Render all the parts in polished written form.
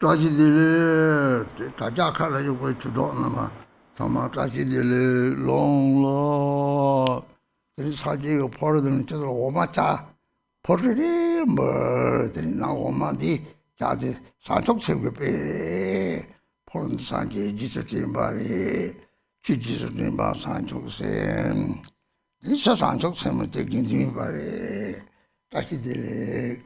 Tragedy, Tajaka, you go to Donama, Sama tragedy, long law. There is Haji part of the Omata, Portrait, but now Omadi, Jadi, Santok Silver, Porn Sanji, Jesus in Bali, Jesus in Bali, Santok Sam. This is Santok Sam taking to Bali, Tragedy.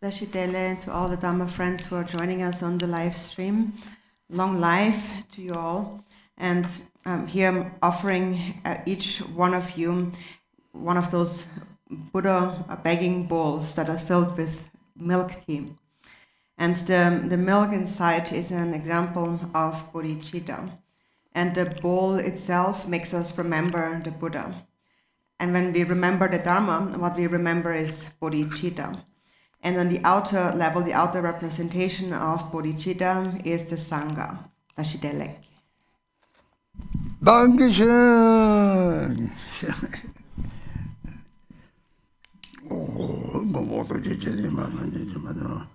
Dashidele, and to all the Dhamma friends who are joining us on the live stream. Long life to you all. And here I'm offering each one of you one of those Buddha begging bowls that are filled with milk tea. And the milk inside is an example of bodhicitta. And the bowl itself makes us remember the Buddha. And when we remember the Dharma, what we remember is bodhicitta. And on the outer level, the outer representation of bodhicitta is the sangha, Dashidelek. Dankeschön. Oh, Boboto Jedi Madonna.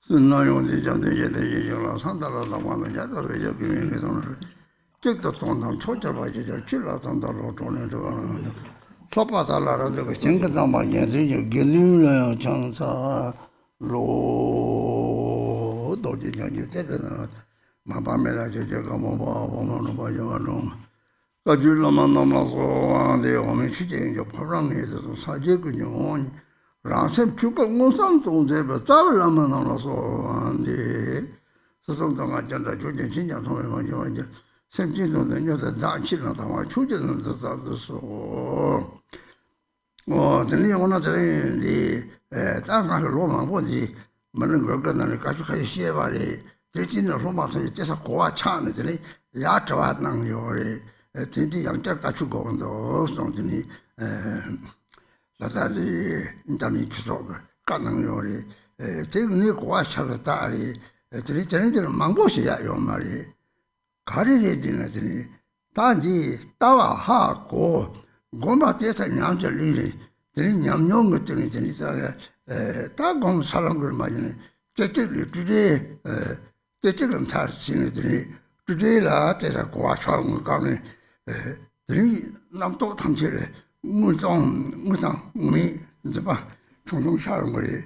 Sunayo di Jande Jedi Yola Santala Lamana Jada Veja Gimini. Take the Tondam Chocha Chilla Tandalo Tone. Topata Lara de Chinkatama Jedi, Gilula Chansa Lo Doji Jedi. Mapamela Jagamo, woman of Bajavan. Kajula Manamaso, and the Omichi, your parameters of Sajikuon, Ransep Chuka Monsanto, the Tavalamanaso, and the Sasotanga Junda Jujan, Tomaja, Sentino, the Dutch, not our children of the so. Oh, the Leona, the Tanga Roma, body, Malangrogan and the Kachukashia. Teaching the Roma to just a Koa Chan, Yatawat Nang Yori, Tinti Yankachugo and the something, Latali, Intamichog, Kanang Yori, taking Koa Charatari, Triton Mangoshi at your Mari, Kari Dinatini, Tanji, Tawa Ha, Go, Gomba Tessa Yanjali, Yam Young Tinita, Tagom Salangur Magini, take it today. The children are seen today. There's a quachang coming. Three Namto Tamchire, Mutang, me, the Ba, Chong Charmary.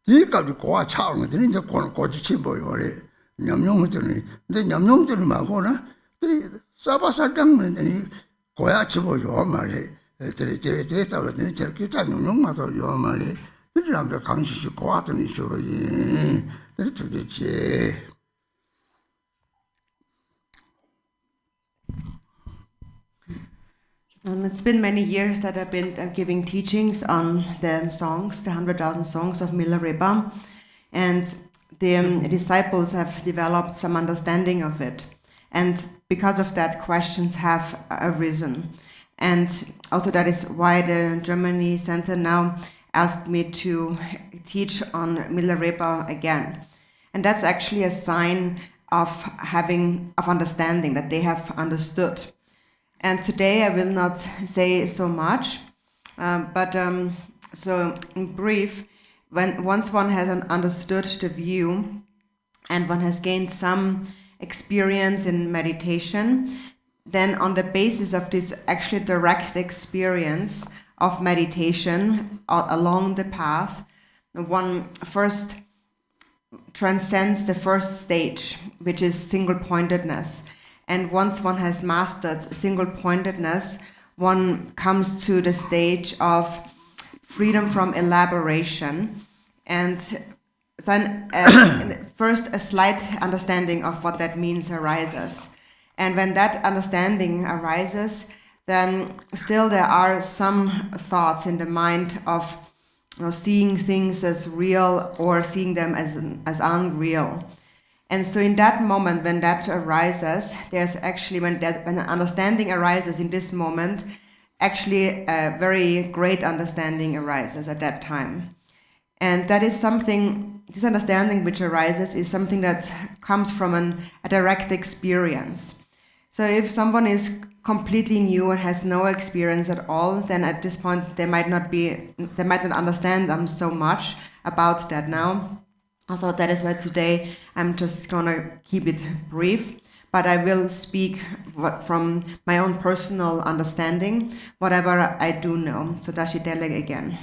He got the quachang, the Ninja Kochibo, or Yamyong, the Yamyong to Magona, the Sabasakam, and the Koyachibo, your Mary, the data of the Cherkita, no matter your Mary, the Ramda Kanshi Quatan issue, the It's been many years that I've been giving teachings on the songs, the 100,000 songs of Milarepa, and the disciples have developed some understanding of it. And because of that, questions have arisen. And also that is why the Germany Center now asked me to teach on Milarepa again. And that's actually a sign of understanding, that they have understood. And today I will not say so much, but so in brief, once one has understood the view and one has gained some experience in meditation, then on the basis of this actually direct experience of meditation along the path, one first transcends the first stage, which is single-pointedness. And once one has mastered single-pointedness, one comes to the stage of freedom from elaboration, and then first a slight understanding of what that means arises. And when that understanding arises, then still there are some thoughts in the mind of seeing things as real or seeing them as unreal. And so in that moment, when that arises, there's actually, when an understanding arises in this moment, actually a very great understanding arises at that time. And that is something, this understanding which arises is something that comes from a direct experience. So if someone is completely new and has no experience at all, then at this point they might not understand so much about that now. So that is why today I'm just gonna keep it brief, but I will speak from my own personal understanding, whatever I do know. So Dashi Deleg again.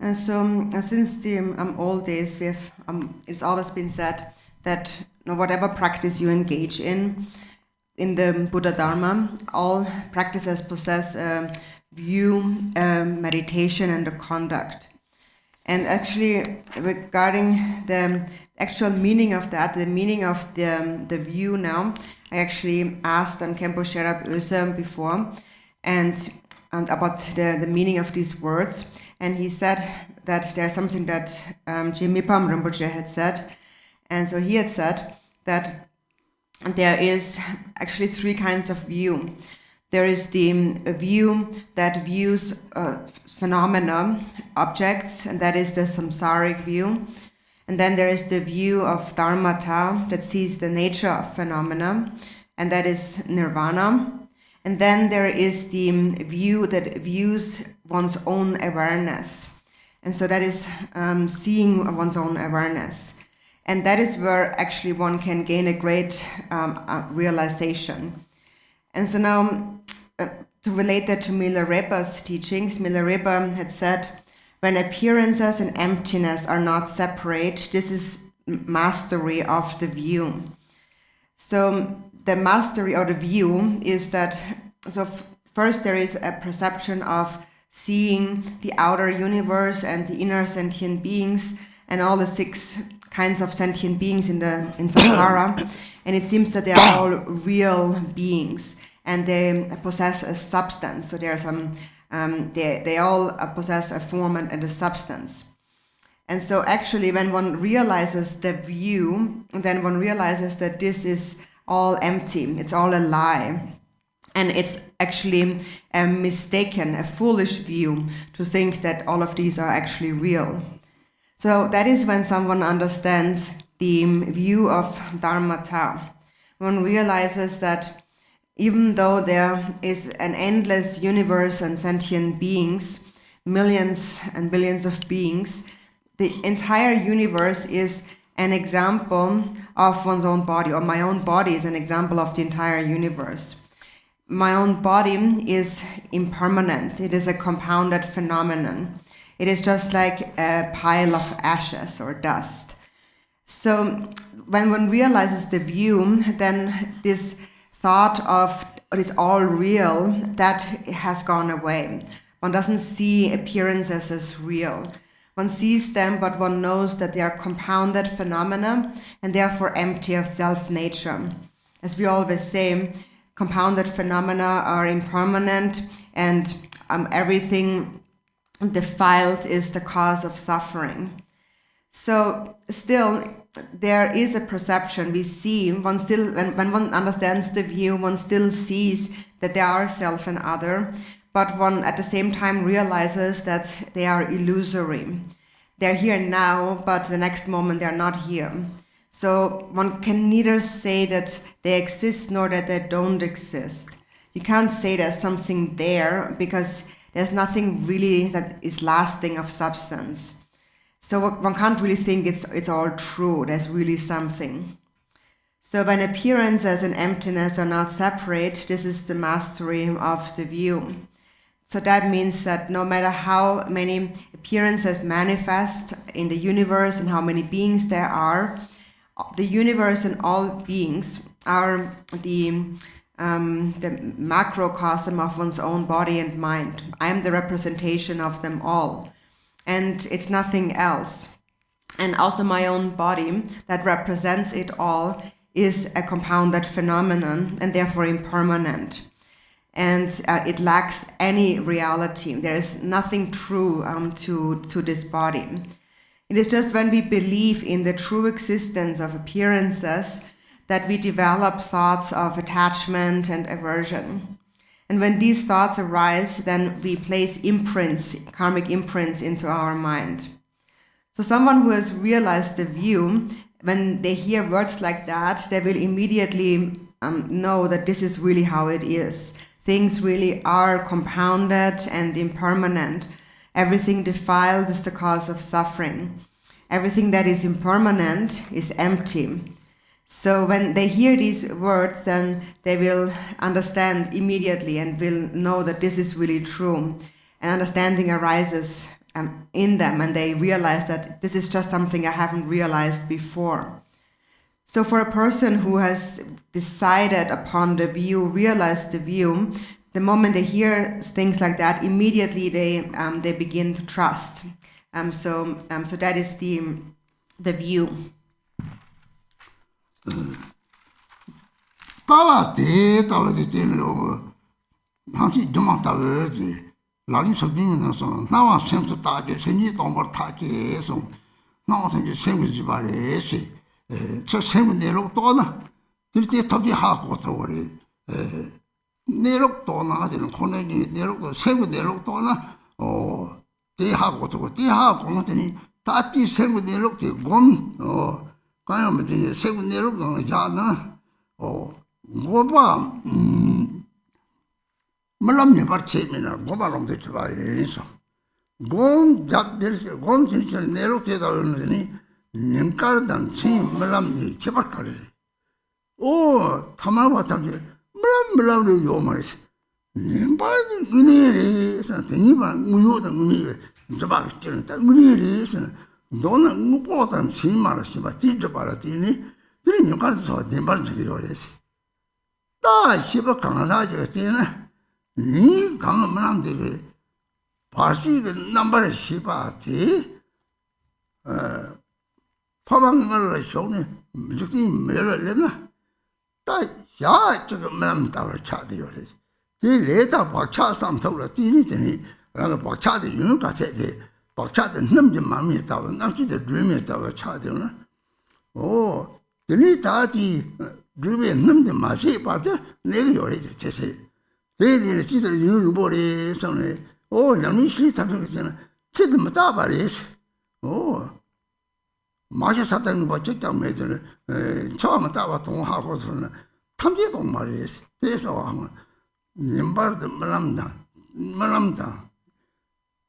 And so, since the old days, we have it's always been said that whatever practice you engage in the Buddha Dharma, all practices possess a view, meditation, and a conduct. And actually, regarding the actual meaning of that, the meaning of the view now, I actually asked Khenpo Sherab Öse before, and about the meaning of these words. And he said that there's something that Milarepa Rinpoche had said. And so he had said that there is actually three kinds of view. There is the view that views phenomena, objects, and that is the samsaric view. And then there is the view of dharmata, that sees the nature of phenomena, and that is nirvana. And then there is the view that views one's own awareness. And so that is seeing one's own awareness. And that is where actually one can gain a great realization. And so now, to relate that to Milarepa's teachings, Milarepa had said, when appearances and emptiness are not separate, this is mastery of the view. So the mastery or the view is that, first there is a perception of seeing the outer universe and the inner sentient beings and all the 6 kinds of sentient beings in samsara, and it seems that they are all real beings and they possess a substance. So there are some They all possess a form and a substance. And so actually when one realizes the view, then one realizes that this is all empty, it's all a lie. And it's actually a mistaken, a foolish view to think that all of these are actually real. So that is when someone understands the view of dharmakaya. One realizes that even though there is an endless universe and sentient beings, millions and billions of beings, the entire universe is an example of one's own body, or my own body is an example of the entire universe. My own body is impermanent. It is a compounded phenomenon. It is just like a pile of ashes or dust. So when one realizes the view, then this thought of it is all real, that has gone away. One doesn't see appearances as real. One sees them, but one knows that they are compounded phenomena and therefore empty of self-nature. As we always say, compounded phenomena are impermanent, and everything defiled is the cause of suffering. So still, there is a perception. We see, one still, when one understands the view, one still sees that there are self and other, but one at the same time realizes that they are illusory. They're here now, but the next moment they're not here. So one can neither say that they exist nor that they don't exist. You can't say there's something there because there's nothing really that is lasting of substance. So one can't really think it's all true, there's really something. So when appearances and emptiness are not separate, this is the mastery of the view. So that means that no matter how many appearances manifest in the universe and how many beings there are, the universe and all beings are the macrocosm of one's own body and mind. I am the representation of them all. And it's nothing else. And also my own body that represents it all is a compounded phenomenon and therefore impermanent. And it lacks any reality. There is nothing true to this body. It is just when we believe in the true existence of appearances that we develop thoughts of attachment and aversion. And when these thoughts arise, then we place imprints, karmic imprints, into our mind. So someone who has realized the view, when they hear words like that, they will immediately know that this is really how it is. Things really are compounded and impermanent. Everything defiled is the cause of suffering. Everything that is impermanent is empty. So when they hear these words, then they will understand immediately and will know that this is really true. And understanding arises in them, and they realize that this is just something I haven't realized before. So for a person who has decided upon the view, realized the view, the moment they hear things like that, immediately they begin to trust. So that is the view. Tawa de no Hansi Duma Tawazi, Lali Sabine, so now I sent to Taji, Seni Tomor Taki, so now I think it's same with Jibaresi, just same with Nero Tona, till they told you how to worry. Nero Tona, and Conani, Nero, same with Nero Tona, or they have to go, they have Conani, Tati, same with Nero, they won, or kind of in 7 Nero, Jana, or Goba. Malam never came in a Gobalong de Chivaso. Gone, Jack, there's a gone to Nero Tedalini, Nimkardan, same Malam de Chibakari. Oh, Tamawataki, Malam Yomaris. Nimba Muniri, Santaniba, Muyoda Muni, Zabak, Muniri, Donna Mupot and Simar, Shibatija Palatini, then you can't saw the Baltic. Da Shiba Canada, Ni come around the party the number of Shiba tea. Papa shown looking Miller Lena. Da ya took a man tower chat. 이 레다 박차 삼토로 뛰니더니 라가 박차의 윤가 세대 박차의 넘지 마음이 있다고 남지의 dream이 있다고 차대나 오 드니 다디 dream이 넘지 마시 봐도 내가 요래지 제세 내일이 진짜 윤을 보리 선에 오 남이 시타면은 제대로 못 따버리지 오 마셔 사다는 거 진짜 매들 처음 따와 동하고서는 탐지도 말이지 그래서 하면 님발도 말람다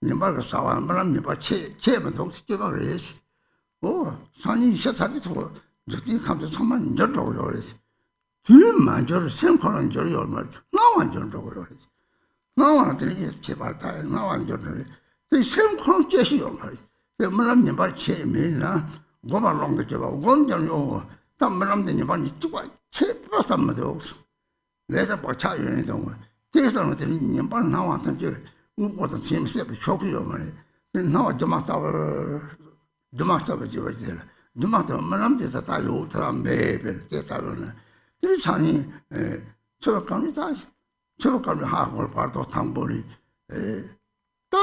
님발가 사와 말람니바 체만 독식해봐 그래야지 산이 셔사리도 저기 감도 정말 저러고 그래야지 뒤만 저를 생각하는 저리 얼마나 나만 저러고 그래야지 나한테 제발 다 나만 저러래 그 생각하는 제시요 말이 말람니바 체면이나 고발롱도 제발 원전요 다 말람되니 많이 찍어 체버스만 없어 내가 박차연의 동안 대상을 드린 년반 나왔던 게 무엇도 재밌어요. 쇼크요 말이. 나와 주막사가 지어지라. 주막도 만남에서 다 요트라 매별 때다로는 이 산이 저감이 다 저감이 하고 바로 당보리 또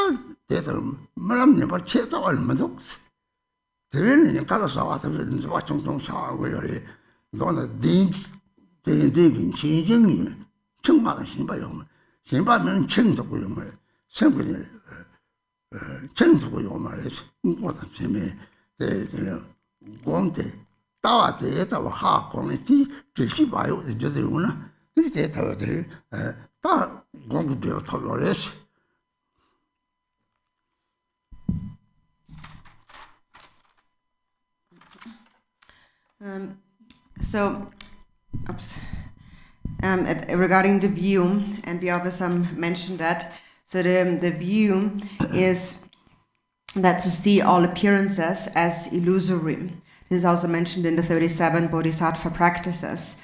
대들 만남에 뭐 최소 얼마도 없어. 대회는 가서 와서 이제 와청청 사고 요리 너는 대대긴 신경이 정말 신바요. 신바면 청도고요 말. 생분이 청도고요 말이지. 뭐다 재미 대대는 공대 따와대다와 하고는지 뜻이 봐요. 저들구나. 그리 대다들이 다 공부되어讨论했어. Regarding the view, and we always mentioned that, so the view is that to see all appearances as illusory. This is also mentioned in the 37 Bodhisattva practices,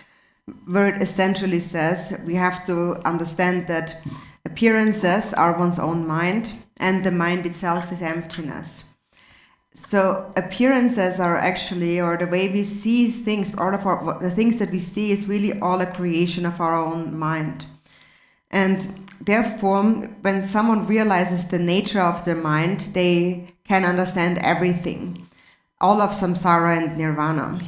where it essentially says we have to understand that appearances are one's own mind, and the mind itself is emptiness. So appearances are actually, or the way we see things, the things that we see is really all a creation of our own mind. And therefore, when someone realizes the nature of their mind, they can understand everything, all of samsara and nirvana.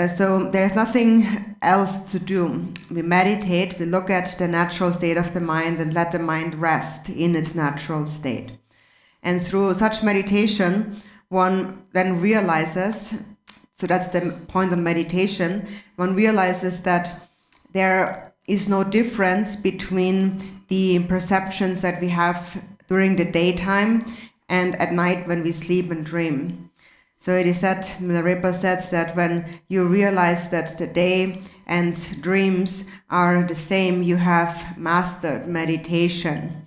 So there's nothing else to do. We meditate, we look at the natural state of the mind and let the mind rest in its natural state. And through such meditation, one then realizes, so that's the point of meditation, one realizes that there is no difference between the perceptions that we have during the daytime and at night when we sleep and dream. So it is said, Milarepa said that when you realize that the day and dreams are the same, you have mastered meditation.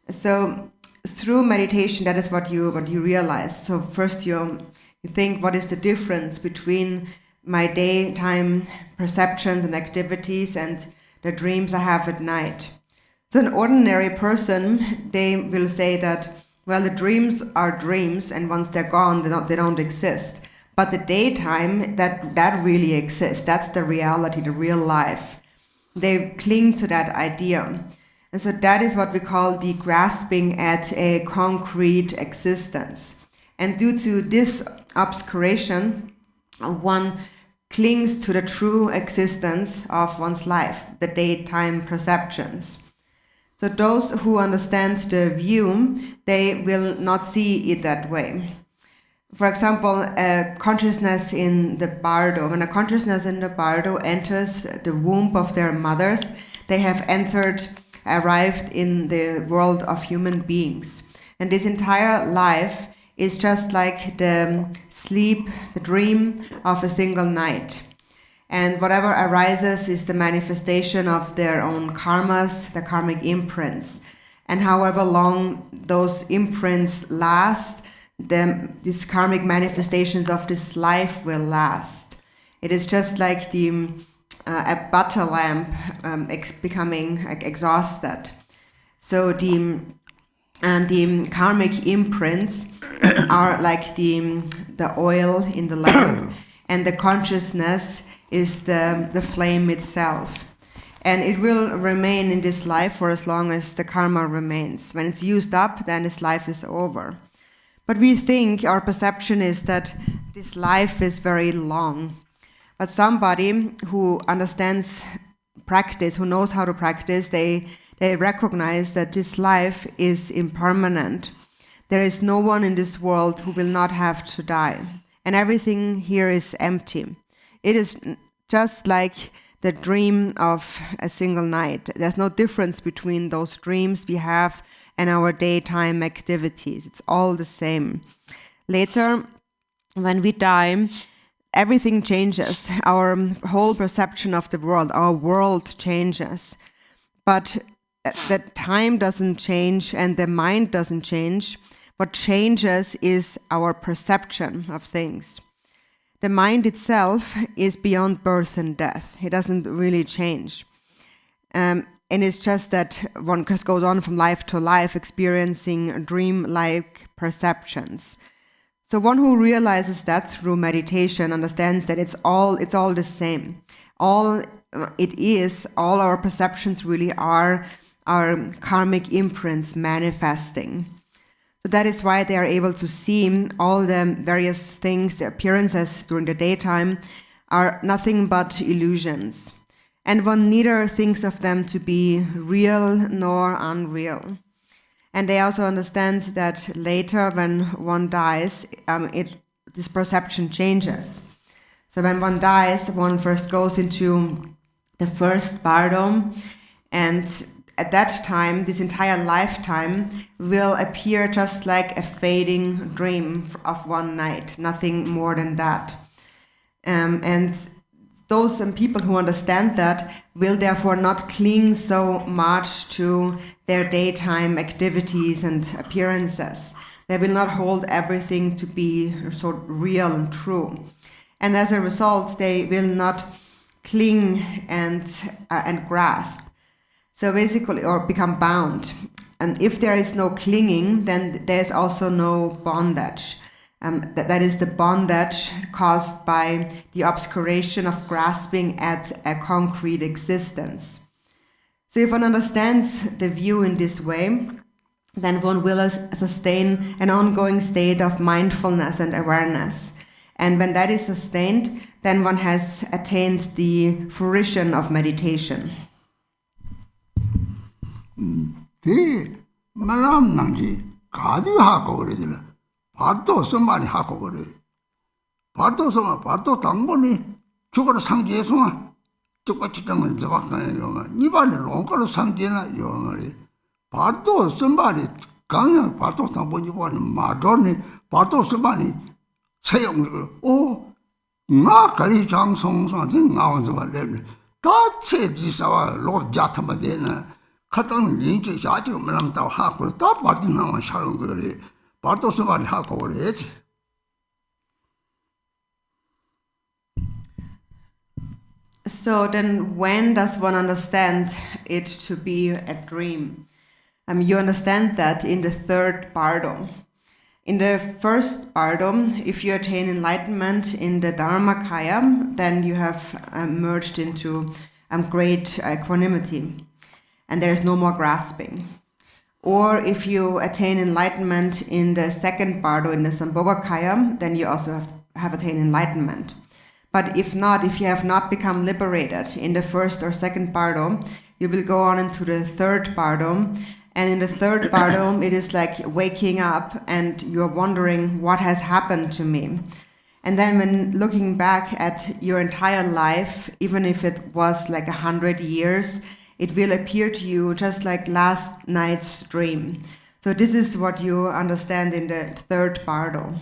So through meditation, that is what you realize. So first you think, what is the difference between my daytime perceptions and activities and the dreams I have at night? So an ordinary person, they will say that, well, the dreams are dreams, and once they're gone, they don't exist. But the daytime, that really exists. That's the reality, the real life. They cling to that idea. And so that is what we call the grasping at a concrete existence. And due to this obscuration, one clings to the true existence of one's life, the daytime perceptions. So those who understand the view, they will not see it that way. For example, a consciousness in the bardo. When a consciousness in the bardo enters the womb of their mothers, they have arrived in the world of human beings. And this entire life is just like the sleep, the dream of a single night. And whatever arises is the manifestation of their own karmas, the karmic imprints. And however long those imprints last, these karmic manifestations of this life will last. It is just like a butter lamp becoming exhausted. So the karmic imprints are like the oil in the lamp, and the consciousness is the flame itself. And it will remain in this life for as long as the karma remains. When it's used up, then this life is over. But we think, our perception is that this life is very long. But somebody who understands practice, who knows how to practice, they recognize that this life is impermanent. There is no one in this world who will not have to die. And everything here is empty. It is just like the dream of a single night. There's no difference between those dreams we have and our daytime activities. It's all the same. Later, when we die, everything changes. Our whole perception of the world, our world changes. But the time doesn't change and the mind doesn't change. What changes is our perception of things. The mind itself is beyond birth and death. It doesn't really change. And it's just that one just goes on from life to life experiencing dream-like perceptions. So one who realizes that through meditation understands that it's all the same. All our perceptions really are our karmic imprints manifesting. So that is why they are able to see all the various things, the appearances during the daytime are nothing but illusions. And one neither thinks of them to be real nor unreal. And they also understand that later when one dies, this perception changes. So when one dies, one first goes into the first bardo, and at that time, this entire lifetime will appear just like a fading dream of one night, nothing more than that. And those people who understand that will therefore not cling so much to their daytime activities and appearances. They will not hold everything to be so real and true. And as a result, they will not cling and grasp. So basically, or become bound. And if there is no clinging, then there's also no bondage. That is the bondage caused by the obscuration of grasping at a concrete existence. So if one understands the view in this way, then one will sustain an ongoing state of mindfulness and awareness. And when that is sustained, then one has attained the fruition of meditation. 대 말람 남지 가디 하고 그러더라. bardo somebody 하고 그래. bardo somebody bardo 당번이 죽어라 상제에서만 똑같이 당은 저밖에 이반에 롱거로 상제나 요 말이. bardo somebody 강연 bardo 당번이 보는 마도니 bardo somebody 사용을 나 가리 장성성한테 나온 거 말래. 다 체지사와 로자타만 되나. 가던 인지 자주 말람다 하고 다 받는 사람 그래. 받도 수발이 하고 그래야지. So then when does one understand it to be a dream? You understand that in the third bardo. In the first bardo, if you attain enlightenment in the dharmakaya, then you have merged into great equanimity. And there is no more grasping. Or if you attain enlightenment in the second bardo, in the sambhogakaya, then you also have attained enlightenment. But if not, if you have not become liberated in the first or second bardo, you will go on into the third bardo. And in the third bardo, it is like waking up and you're wondering what has happened to me. And then when looking back at your entire life, even if it was like 100 years, it will appear to you just like last night's dream. So this is what you understand in the third bardo.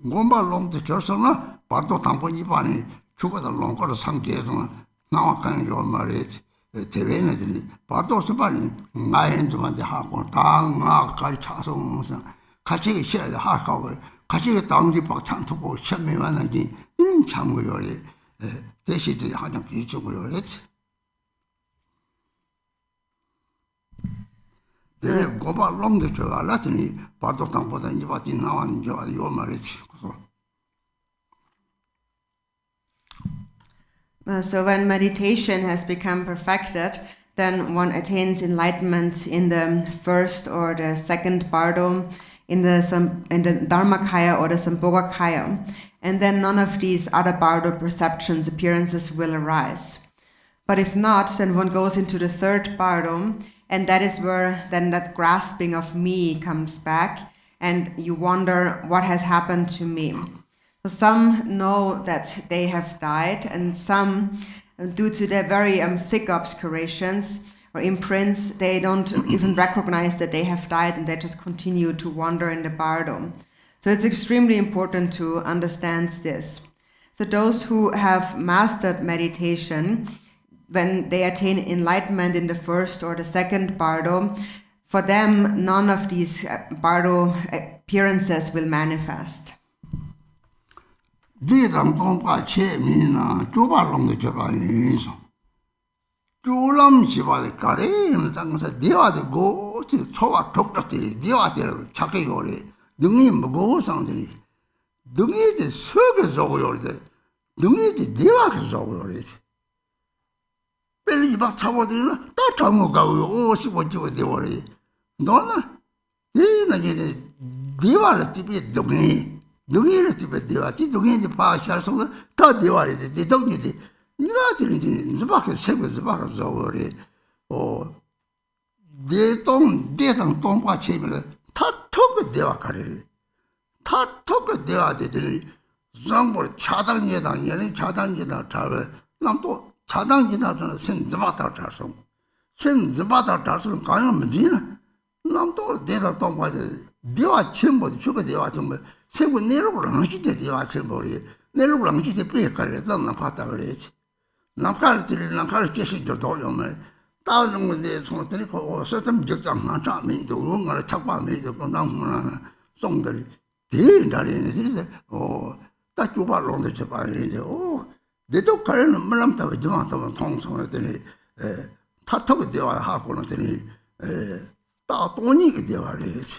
곰발롱도 저서나 bardo 당번이 반이 죽어다 롱거로 상제에서 나와간 요 말이지. 대회네들이 bardo 수반이 나엔즈만데 하고 당아 가르쳐서 같이 시야에 하고 같이 당지 박찬투고 셔매만하지 이런 참고요리 대시들이 하장 기적으로 했지. 네, 고바 롱데 저 알았더니 bardo 당보다 이바디 나왔는 저 요 말이지. So when meditation has become perfected, then one attains enlightenment in the first or the second bardo, in the dharmakaya or the sambhogakaya, and then none of these other bardo perceptions, appearances will arise. But if not, then one goes into the third bardo, and that is where then that grasping of me comes back, and you wonder what has happened to me. So some know that they have died, and some, due to their very thick obscurations or imprints, they don't even recognize that they have died, and they just continue to wander in the bardo. So it's extremely important to understand this. So those who have mastered meditation, when they attain enlightenment in the first or the second bardo, for them none of these bardo appearances will manifest. Dīrāṃ tōṃ che mīnā chūpa lōṃ tu chūpa yīnsō. Chūlaṃ shīpa de kārēṃ tāṃ sā dīvā de gō chī chōpa chokta tī dīvā de chakī yōrī, dūngī mbō gō sāṃ tī, dūngī de sūgī sōgō yōrī de, dūngī de dīvā kī sōgō yōrī. Pēlī jibā chāpa tī na, tā chāngō kāwī yō shīpa chīpa dīvā rī. Dō na, dī na jī de dīvā rī tīpī dūngī. Dungīra tīpa dīvā, tī dungīra pāshā sōgā, tā dīvā rī tī dōngi tī, nirā tī rī tī zibāka sēgā zibāka sōgā rī, dē tāng tōng pā chē mī rī, tā tōgā dīvā kā rī, tā tōgā dīvā tī tī rī, zāngbō rī chādāng jēdāng, yā rī chādāng jēdāng chā rī, nām tō chādāng jēdāng chā rī, sēn zibātā chā sōgā, sēn zibātā chā sōgā kāyā mī rī na, nām tō dēdā tōng pā chē, dīvā chēmbō tī, chūgā dīvā chēmbō, 세고 내로랑 시대 대화체 머리 내로랑 시대 빼가래 난 봤다 그래지 남카르들이 남카르 계시도 도요면 다른 건데 손들이 거 어떤 적장 하자 민도 뭔가를 착바면도 건강문화나 송들이 대단하네 진짜 딱 주발론도 저 봐야지 내도 가려는 물람다 왜 저한테 통성했더니 타토가 대화하고는 더니 다 돈이 대화래지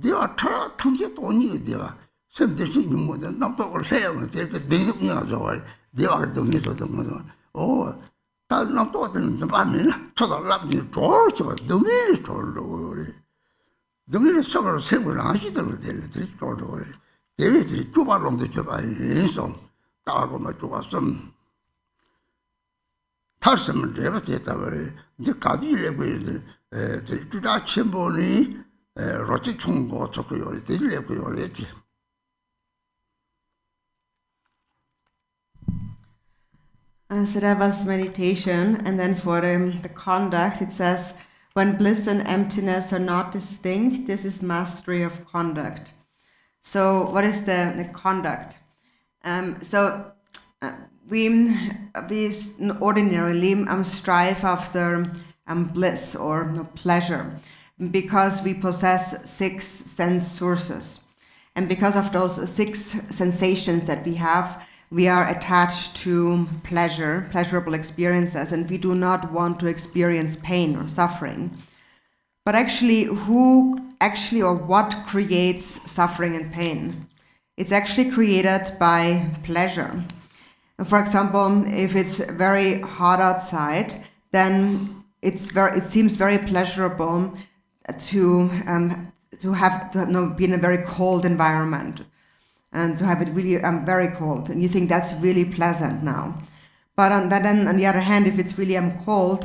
대화 타 통제 돈이 대화 선대시 뭐든 남도 올해요 되게 내용이야 저거 대화가 동의도 동의도 다 남도 되는 좀 안이나 쳐달라니 좋죠 동의 좋로 그래 동의 속으로 세고 하시더라도 되는데 좋로 그래 대리들이 주발롱도 줘봐 인성 따고 막 좋았음 탈스면 내가 됐다 그래 이제 가디려고 이제 주다 첨보니 로치 총고 저거 요리 되려고 요리지. So that was meditation, and then for the conduct, it says, when bliss and emptiness are not distinct, this is mastery of conduct. So what is the conduct? We ordinarily strive after bliss or pleasure, because we possess 6 sense sources. And because of those 6 sensations that we have, we are attached to pleasurable experiences, and we do not want to experience pain or suffering. But actually, who actually or what creates suffering and pain? It's actually created by pleasure. For example, if it's very hot outside, then it seems very pleasurable to be in a very cold environment and to have it really very cold, and you think that's really pleasant now. But then on the other hand, if it's really cold,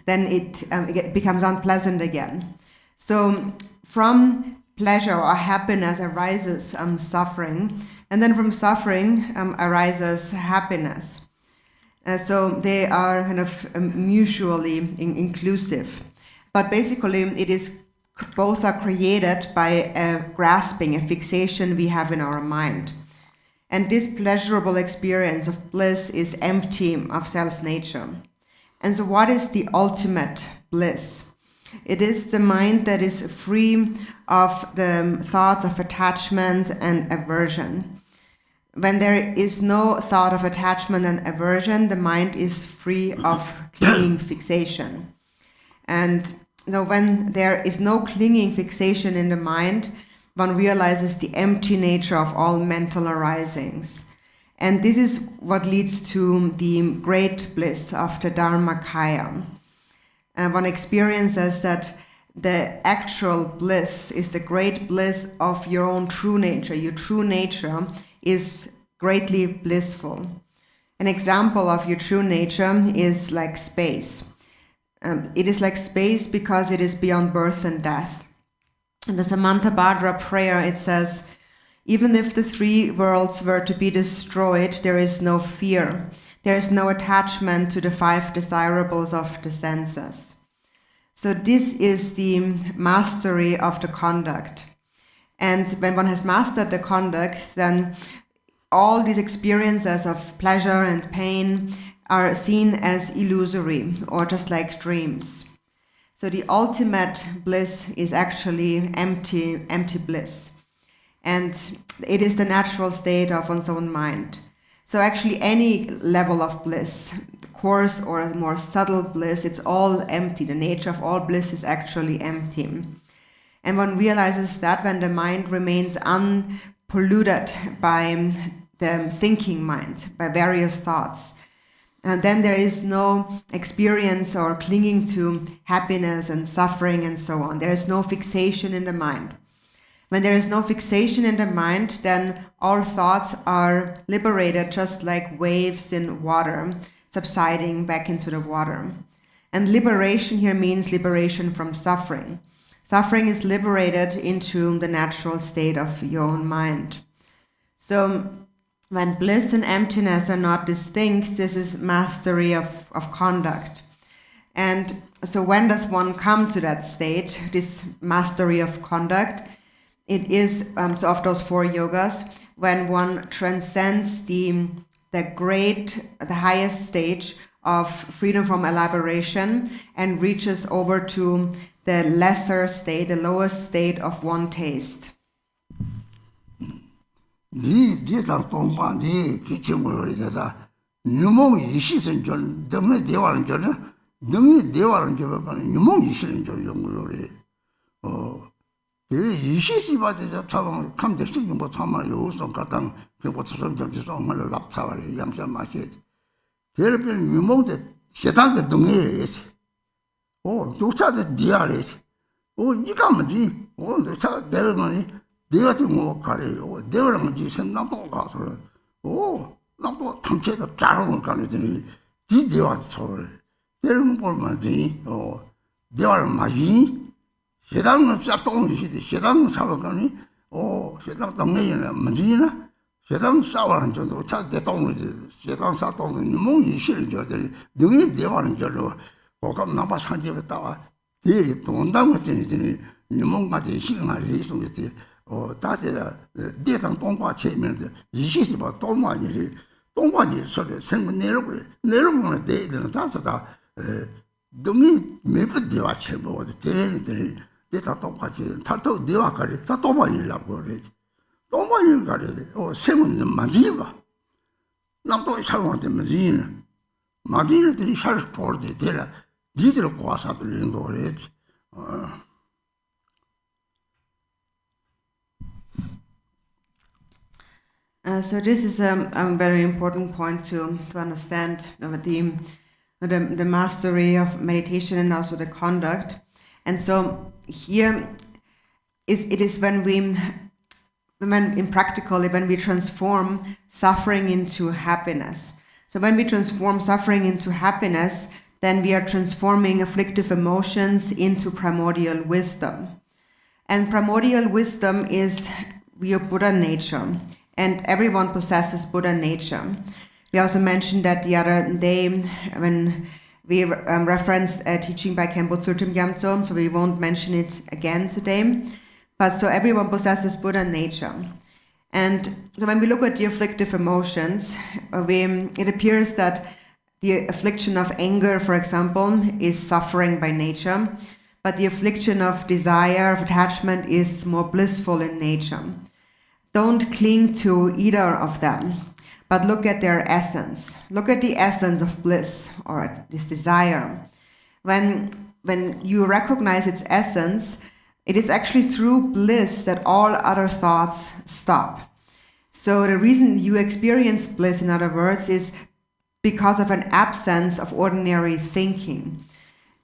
then it becomes unpleasant again. So from pleasure or happiness arises suffering, and then from suffering arises happiness. So they are kind of mutually inclusive. But basically, both are created by a grasping, a fixation we have in our mind. And this pleasurable experience of bliss is empty of self-nature. And so what is the ultimate bliss? It is the mind that is free of the thoughts of attachment and aversion. When there is no thought of attachment and aversion, the mind is free of clinging fixation. And when there is no clinging fixation in the mind, one realizes the empty nature of all mental arisings. And this is what leads to the great bliss of the dharmakaya. One experiences that the actual bliss is the great bliss of your own true nature. Your true nature is greatly blissful. An example of your true nature is like space. It is like space because it is beyond birth and death. In the Samanta Bhadra prayer, it says, even if the three worlds were to be destroyed, there is no fear. There is no attachment to the five desirables of the senses. So this is the mastery of the conduct. And when one has mastered the conduct, then all these experiences of pleasure and pain are seen as illusory or just like dreams. So the ultimate bliss is actually empty bliss. And it is the natural state of one's own mind. So actually any level of bliss, coarse or a more subtle bliss, it's all empty. The nature of all bliss is actually empty. And one realizes that when the mind remains unpolluted by the thinking mind, by various thoughts, and then there is no experience or clinging to happiness and suffering and so on. There is no fixation in the mind. When there is no fixation in the mind, then all thoughts are liberated just like waves in water, subsiding back into the water. And liberation here means liberation from suffering. Suffering is liberated into the natural state of your own mind. So when bliss and emptiness are not distinct, this is mastery of conduct. And so when does one come to that state, this mastery of conduct? It is, so of those four yogas, when one transcends the highest stage of freedom from elaboration and reaches over to the lesser state, the lowest state of one taste. 세상은 싹동이 시대 세상 사람들이 세상 동네에는 문제나 세상 싸워는 저도 차 대동을 세상 싸동은 몸이 싫은 저들이 능이 대화는 저로 고감 남아 산지부터 대리 돈당 같은 애들이 몸까지 시간을 해서지 다들 대당 동과 체면데 이시시 봐 동만이 동관이 소리 생각 내려보는 데는 다다 능이 매번 대화 체모도 대리들이 대다 똑같이 다도 대화까지 다 도만이라고 그래. 도만이라고 그래. 세문은 맞지가. 남도 살아한테 맞지는. 맞지는들이 살 포르데 되라. 니들 고아서 들리는 거 그래. So this is a very important point to understand the mastery of meditation and also the conduct. And so here it is when we transform suffering into happiness. So when we transform suffering into happiness, then we are transforming afflictive emotions into primordial wisdom. And primordial wisdom is your Buddha nature. And everyone possesses Buddha nature. We also mentioned that the other day when we referenced a teaching by Khenpo Tsultrim Gyamtso, so we won't mention it again today. But so everyone possesses Buddha nature. And so when we look at the afflictive emotions, it appears that the affliction of anger, for example, is suffering by nature. But the affliction of desire, of attachment, is more blissful in nature. Don't cling to either of them, but look at their essence. Look at the essence of bliss or this desire. When you recognize its essence, it is actually through bliss that all other thoughts stop. So the reason you experience bliss, in other words, is because of an absence of ordinary thinking.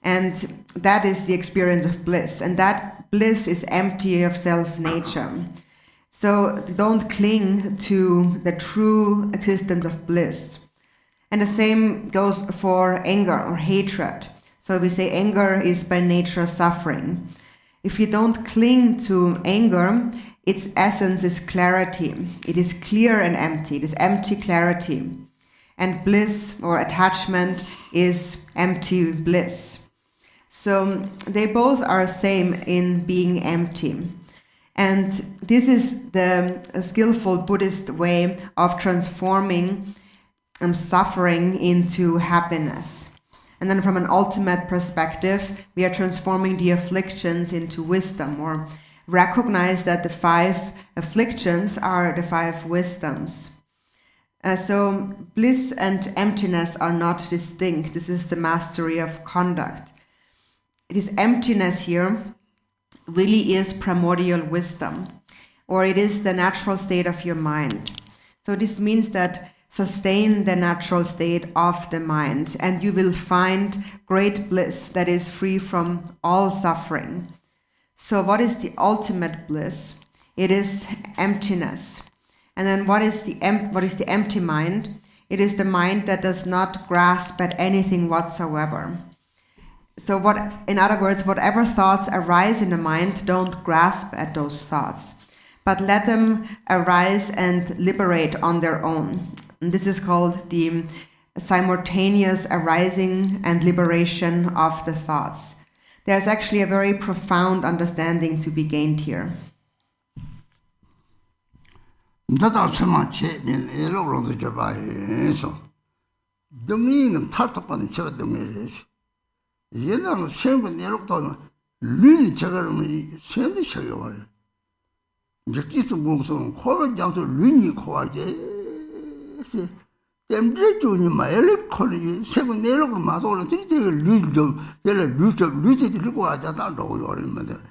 And that is the experience of bliss. And that bliss is empty of self-nature. So don't cling to the true existence of bliss. And the same goes for anger or hatred. So we say anger is by nature suffering. If you don't cling to anger, its essence is clarity. It is clear and empty. It is empty clarity. And bliss or attachment is empty bliss. So they both are same in being empty. And this is the skillful Buddhist way of transforming suffering into happiness. And then from an ultimate perspective, we are transforming the afflictions into wisdom, or recognize that the 5 afflictions are the 5 wisdoms. So bliss and emptiness are not distinct. This is the mastery of conduct. This emptiness here really is primordial wisdom, or it is the natural state of your mind. So this means that sustain the natural state of the mind, and you will find great bliss that is free from all suffering. So what is the ultimate bliss? It is emptiness. And then what is the empty mind? It is the mind that does not grasp at anything whatsoever. So in other words, whatever thoughts arise in the mind, don't grasp at those thoughts, but let them arise and liberate on their own. And this is called the simultaneous arising and liberation of the thoughts. There's actually a very profound understanding to be gained here. 옛날에 생각 내놓고도 류이 저거는 생도 쳐요. 이제 기수 무슨 코는 장소 류이 코하지. 땜제 주니 마을 코리 생각 내놓고 마소는 되게 류도 얘를 류지 들고 와자다 로요리면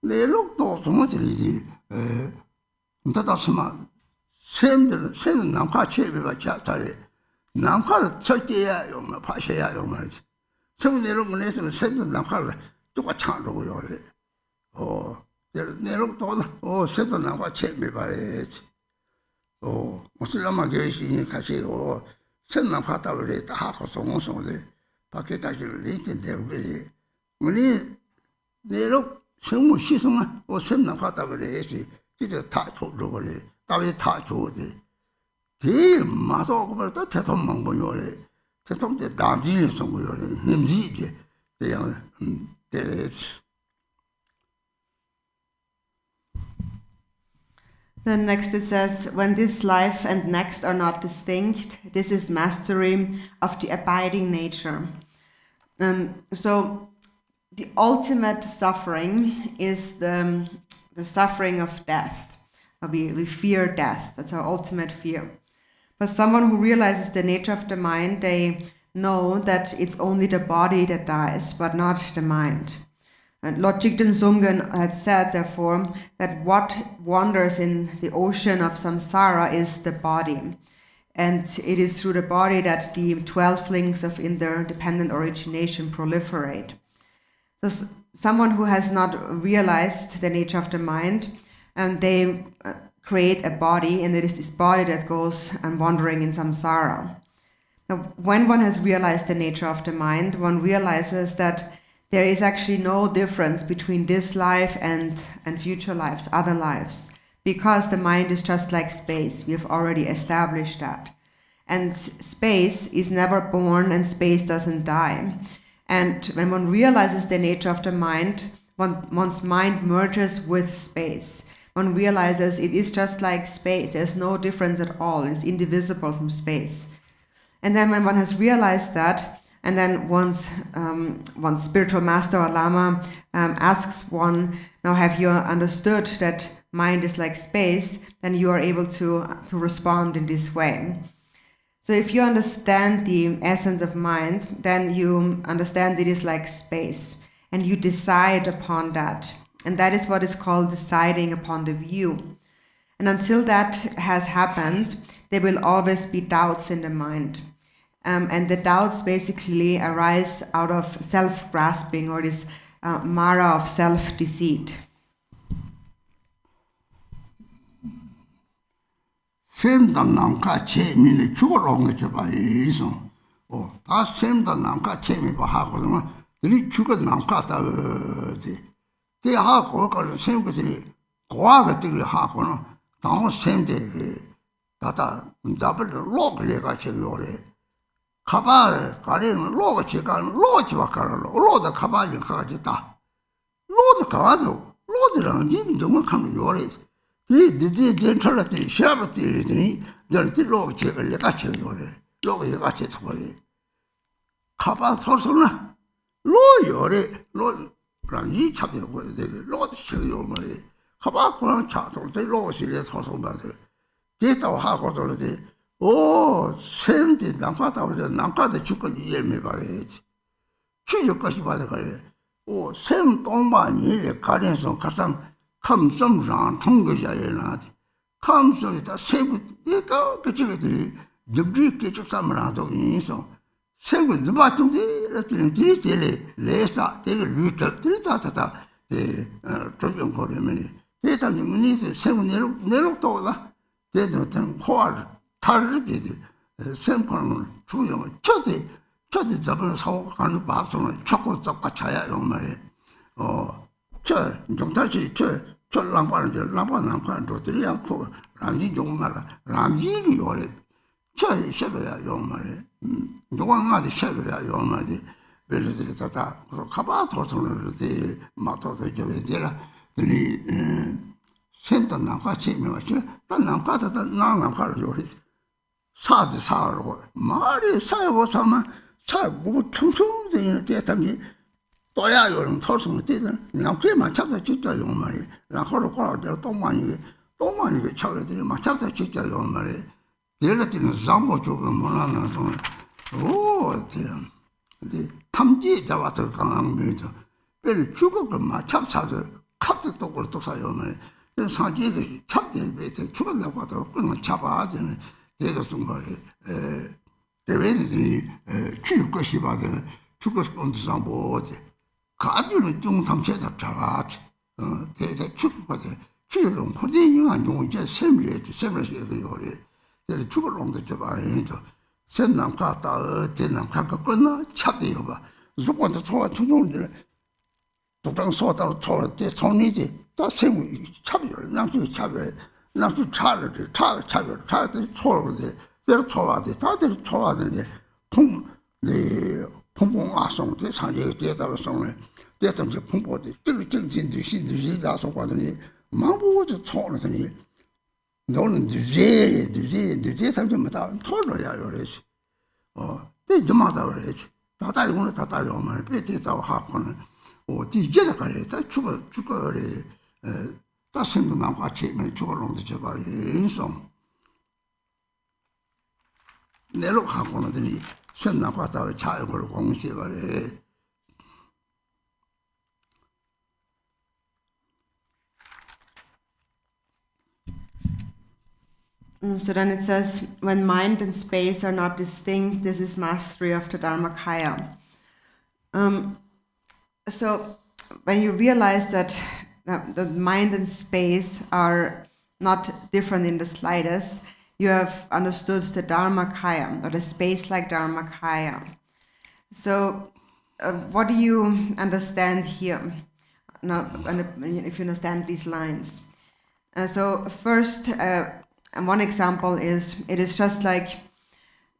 내놓고 소모들이지 다다스마 샘들은 남파 체비가 자타래 남파를 절대야 용마 파셔야 용마지. 처음 내려오면 해서는 샘들 남파를 똑같이 하려고요. 내려도 샘들 남파 체비 말이지. 무슨 라마 교육이 같이 샘 남파다고 그래 다 하고서 무슨데 밖에 다시를 내던데 우리 우리 내려 성무 시성아 샘 남파다고 그래지. 진짜 다 줘도 그래. 다왜 다 줘지. 제일 마서 그걸 또 대통령 보요래. 대통령 나디를 쏜 거요래. 힘지게 그냥 데레지. Then next it says, when this life and next are not distinct, this is mastery of the abiding nature. So the ultimate suffering is the suffering of death. We fear death. That's our ultimate fear. But someone who realizes the nature of the mind, they know that it's only the body that dies, but not the mind. And Lord Jigten Sungen had said, therefore, that what wanders in the ocean of samsara is the body. And it is through the body that the 12 links of interdependent origination proliferate. So someone who has not realized the nature of the mind, they create a body, and it is this body that goes wandering in samsara. Now, when one has realized the nature of the mind, one realizes that there is actually no difference between this life and future lives, other lives, because the mind is just like space. We have already established that. And space is never born, and space doesn't die. And when one realizes the nature of the mind, one's mind merges with space. One realizes it is just like space. There's no difference at all. It's indivisible from space. And then when one has realized that, and then one's spiritual master or Lama asks one, now have you understood that mind is like space? Then you are able to respond in this way. So if you understand the essence of mind, then you understand it is like space, and you decide upon that. And that is what is called deciding upon the view. And until that has happened, there will always be doubts in the mind. And the doubts basically arise out of self-grasping, or this mara of self-deceit. 샘다 남카 체미는 죽어롱 저봐 이소 다 샘다 남카 체미 봐 하거든 우리 죽어 남카다지 대 하고 걸 샘거들이 고아가 들이 하고는 당 샘데 다다 잡을 로그래가 저요래 가발 가리는 로가 제가 로지와 가라로 로다 가발이 가지다 로도 가도 로드랑 지금 정말 가면 요래 이 전철들이 시합들이 저렇게 로지를 내가 쳐요래 로가 같이 쳐버리 가발 소소나 로요래 로랑 이 차대고 되게 로도 쳐요 말이 가발 그런 차도 돼 로시에 소소마들 됐다고 하고 저러지 오 샘디 남과다 오자 남과다 죽고 예매 말이지 추적까지 받아 그래 오 샘 동반이 가련성 가상 감성상 통거자에나 감성이다 세부 내가 그쪽들이 늙게 쭉삼으라도 인성 세부 누가 좀들이 들이 레사 되게 루트들이 다다다 에 조정 거리면이 대단히 니스 세부 내lok도다 대도는 호알 다르지 샘코는 주용을 저대 잡은 사고 가는 밥송을 초고 잡고 차야 요 말이 저 정탈지 저 랑바는 저 랑바는 도들이 않고 람지 정말 람지기 요래 저 셔야 요 말이 누가가도 셔야 요 말이 별로 다다 가봐 도서를 돼 마토도 저에 되라 이 센터 나가 치면서 단 나가다 나가를 요리 사드 사로 말이 사고 삼아 사고 충충되는 때tam이 또야 요런 토스는 때는 나게만 잡다 진짜 요 말이 나하고 거라도 동만이 차려들이 막 잡다 진짜 요 말이 내려지는 잠보 조금 못하는 손 오, 근데 탐지 잡아서 강한 거죠. 별 죽을 막 잡사서 갑자기 또 사요 말이 사지에 잡대에 죽었다고 하더라도 그냥 잡아야 되는 제가 쓴 거예요. 대회들이 취업 것이 받아 죽었을 건데 뭐지? 가지는 좀 탐색다 잡았지. 대대 죽거든. 취업은 호진이 안 좋은 이제 샘을 요래. 내가 죽을 놈도 잡아야죠. 샘남 갔다 대남 가까 끝나 잡대요 봐. 누구한테 소화 충동을 도장 소다로 초대 손이지. 다 생우 차별, 남수 차별, 남수 차를 차별, 차들이 초로데, 내가 초와데, 다들 초와데, 풍풍 아송, 대 상제가 대다로 송을, 대담 저 풍포데, 뜰 신두시 다소과더니 망보고서 초르더니 너는 누제 삼점마다 토로야 그래지. 대 점마다 그래지. 다다리고는 다다리고만 빼대다고 하고는 뒤에다 가래, 다 죽어래. 따스도 나고 아침에 죽어놓는데 제가 인성 내로 갖고는 들이 선나고 왔다가 자역을 공시해버려. So then it says, when mind and space are not distinct, this is mastery of the dharmakaya. So when you realize that the mind and space are not different in the slightest, you have understood the dharmakaya, or the space-like dharmakaya. So what do you understand here? Now, if you understand these lines. So first, one example is, it is just like,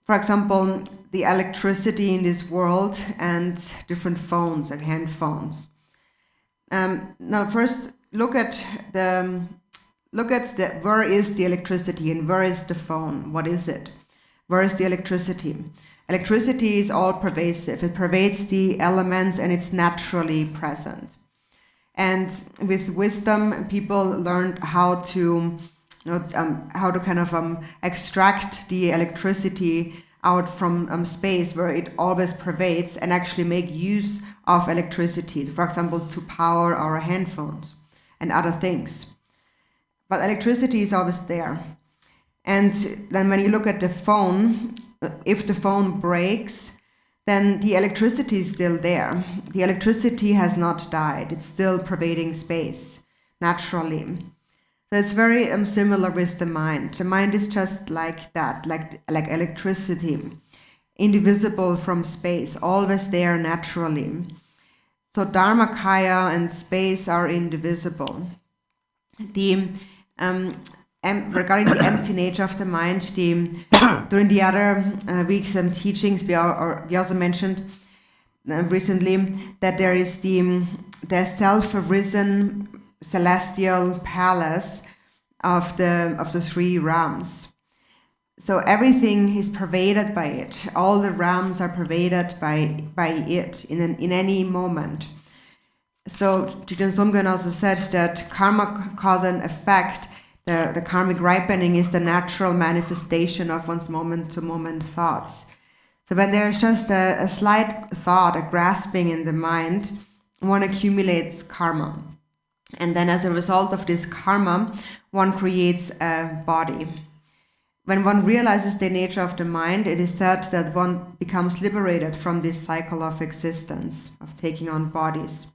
for example, the electricity in this world and different phones, like hand phones. Now, first look at where is the electricity and where is the phone? What is it? Where is the electricity? Electricity is all pervasive. It pervades the elements and it's naturally present. And with wisdom, people learned how to extract the electricity out from space where it always pervades and actually make use of electricity, for example, to power our handphones and other things. but electricity is always there. And then when you look at the phone, if the phone breaks, then the electricity is still there. The electricity has not died. It's still pervading space naturally. So it's very similar with the mind. The mind is just like that, like electricity, indivisible from space, always there naturally. So dharmakaya and space are indivisible. Regarding the empty nature of the mind, during the other week's teachings, we also mentioned recently that there is the self-arisen celestial palace of the three realms. So everything is pervaded by it. All the realms are pervaded by it in any moment. So Jigten Sumgön also said that karma, cause and effect, the karmic ripening is the natural manifestation of one's moment-to-moment thoughts. So when there is just a slight thought, a grasping in the mind, one accumulates karma. And then as a result of this karma, one creates a body. When one realizes the nature of the mind, it is said that one becomes liberated from this cycle of existence, of taking on bodies.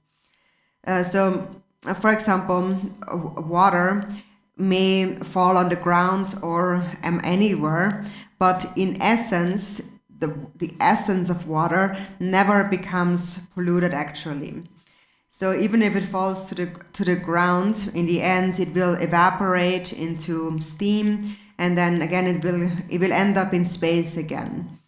For example, water may fall on the ground or anywhere, but in essence, the essence of water never becomes polluted actually. So even if it falls to the ground, in the end it will evaporate into steam, and then again it will end up in space again.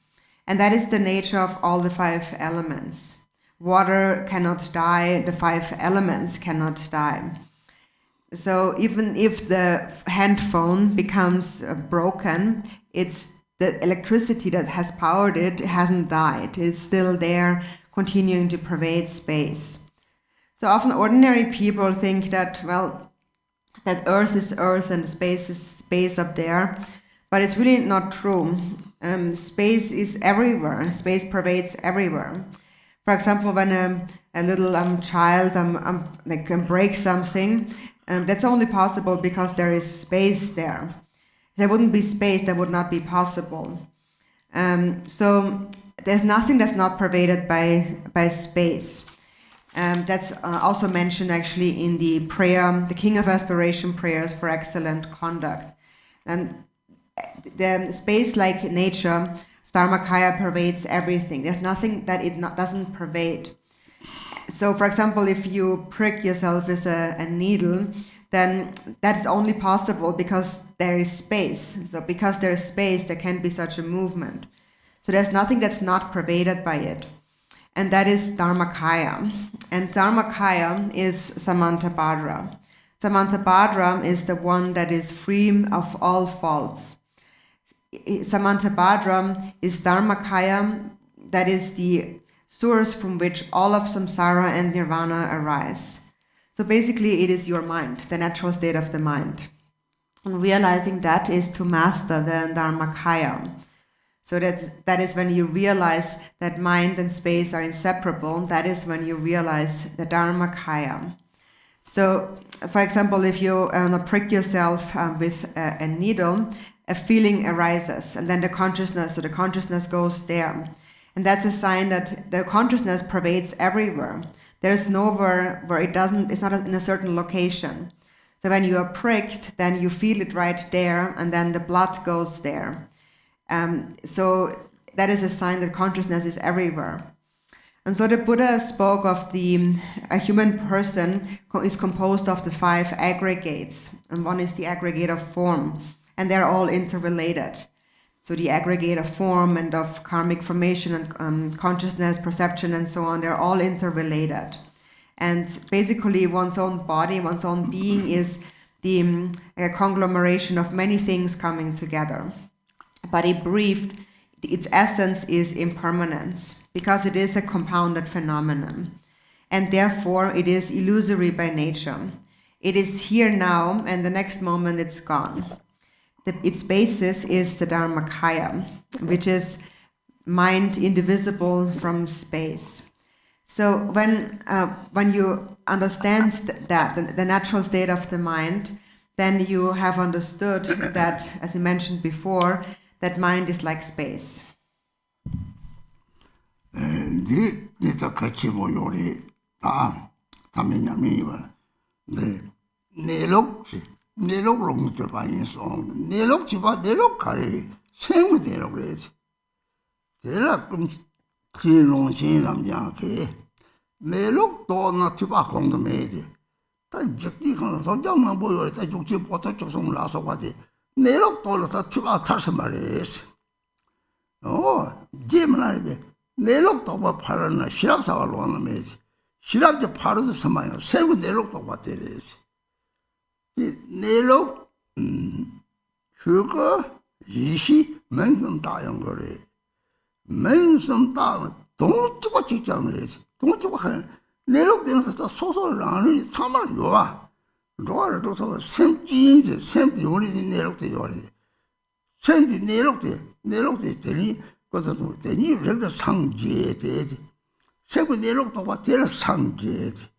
And that is the nature of all the five elements. Water cannot die, the five elements cannot die. So even if the handphone becomes broken, it's the electricity that has powered it hasn't died. It's still there, continuing to pervade space. So often ordinary people think that, well, that Earth is Earth and space is space up there, but it's really not true. Space is everywhere. Space pervades everywhere. For example, when a little child breaks something, that's only possible because there is space there. If there wouldn't be space, that would not be possible. So there's nothing that's not pervaded by space. That's also mentioned actually in the prayer, the King of Aspiration prayers for excellent conduct. And the space-like nature, dharmakaya pervades everything. There's nothing that it doesn't pervade. So, for example, if you prick yourself with a needle, then that is only possible because there is space. So because there is space, there can be such a movement. So there's nothing that's not pervaded by it. And that is dharmakaya. And dharmakaya is samantabhadra. Samantabhadra is the one that is free of all faults. Samantabhadra is dharmakaya, that is the source from which all of samsara and nirvana arise. So basically it is your mind, the natural state of the mind. And realizing that is to master the dharmakaya. So that is when you realize that mind and space are inseparable. That is when you realize the dharmakaya. So, for example, if you prick yourself with a needle, a feeling arises, and then the consciousness goes there. And that's a sign that the consciousness pervades everywhere. There's nowhere where it's not in a certain location. So when you are pricked, then you feel it right there, and then the blood goes there. So that is a sign that consciousness is everywhere. And so the Buddha spoke of a human person is composed of the five aggregates, and one is the aggregate of form, and they're all interrelated. So the aggregate of form and of karmic formation and consciousness, perception, and so on, they're all interrelated. And basically one's own body, one's own being is the conglomeration of many things coming together. But in brief, its essence is impermanence, because it is a compounded phenomenon. And therefore, it is illusory by nature. It is here now, and the next moment it's gone. Its basis is the dharmakaya, which is mind indivisible from space. So when you understand that, the natural state of the mind, then you have understood that, as you mentioned before, that mind is like space. 네 같이 보요리 다 담이냐미와 네 내lok으로 묻혀 봐야겠어. 내록 집아 내록 가리 생구 내록 그래야지. 대략 좀 지롱 신남자게 내록 또나 집아 공동해야지. 다 적기 하나 성장만 보여. 다 죽지 못할 쪽송 나서 가지. 내록 또는 다 집아 타서 말이지. 제만 내록도 봐 팔았나 시랍사가로 오는 매지. 시랍도 팔아도 서마요. 세고 내록도 봤대지. 이 내록 그거 이시 맨좀 다연 거래. 맨좀 다 동쪽과 직장이지. 동쪽과 하는 내록 되는 다 소소를 안을 참을 요아. 로아를 도서 샘지인지 샘지 우리 내록도 요리. 샘지 내록도 되니 그것도 되니 이렇게 상지에 되지. 세부 내록도 봐 대를 상지에 돼.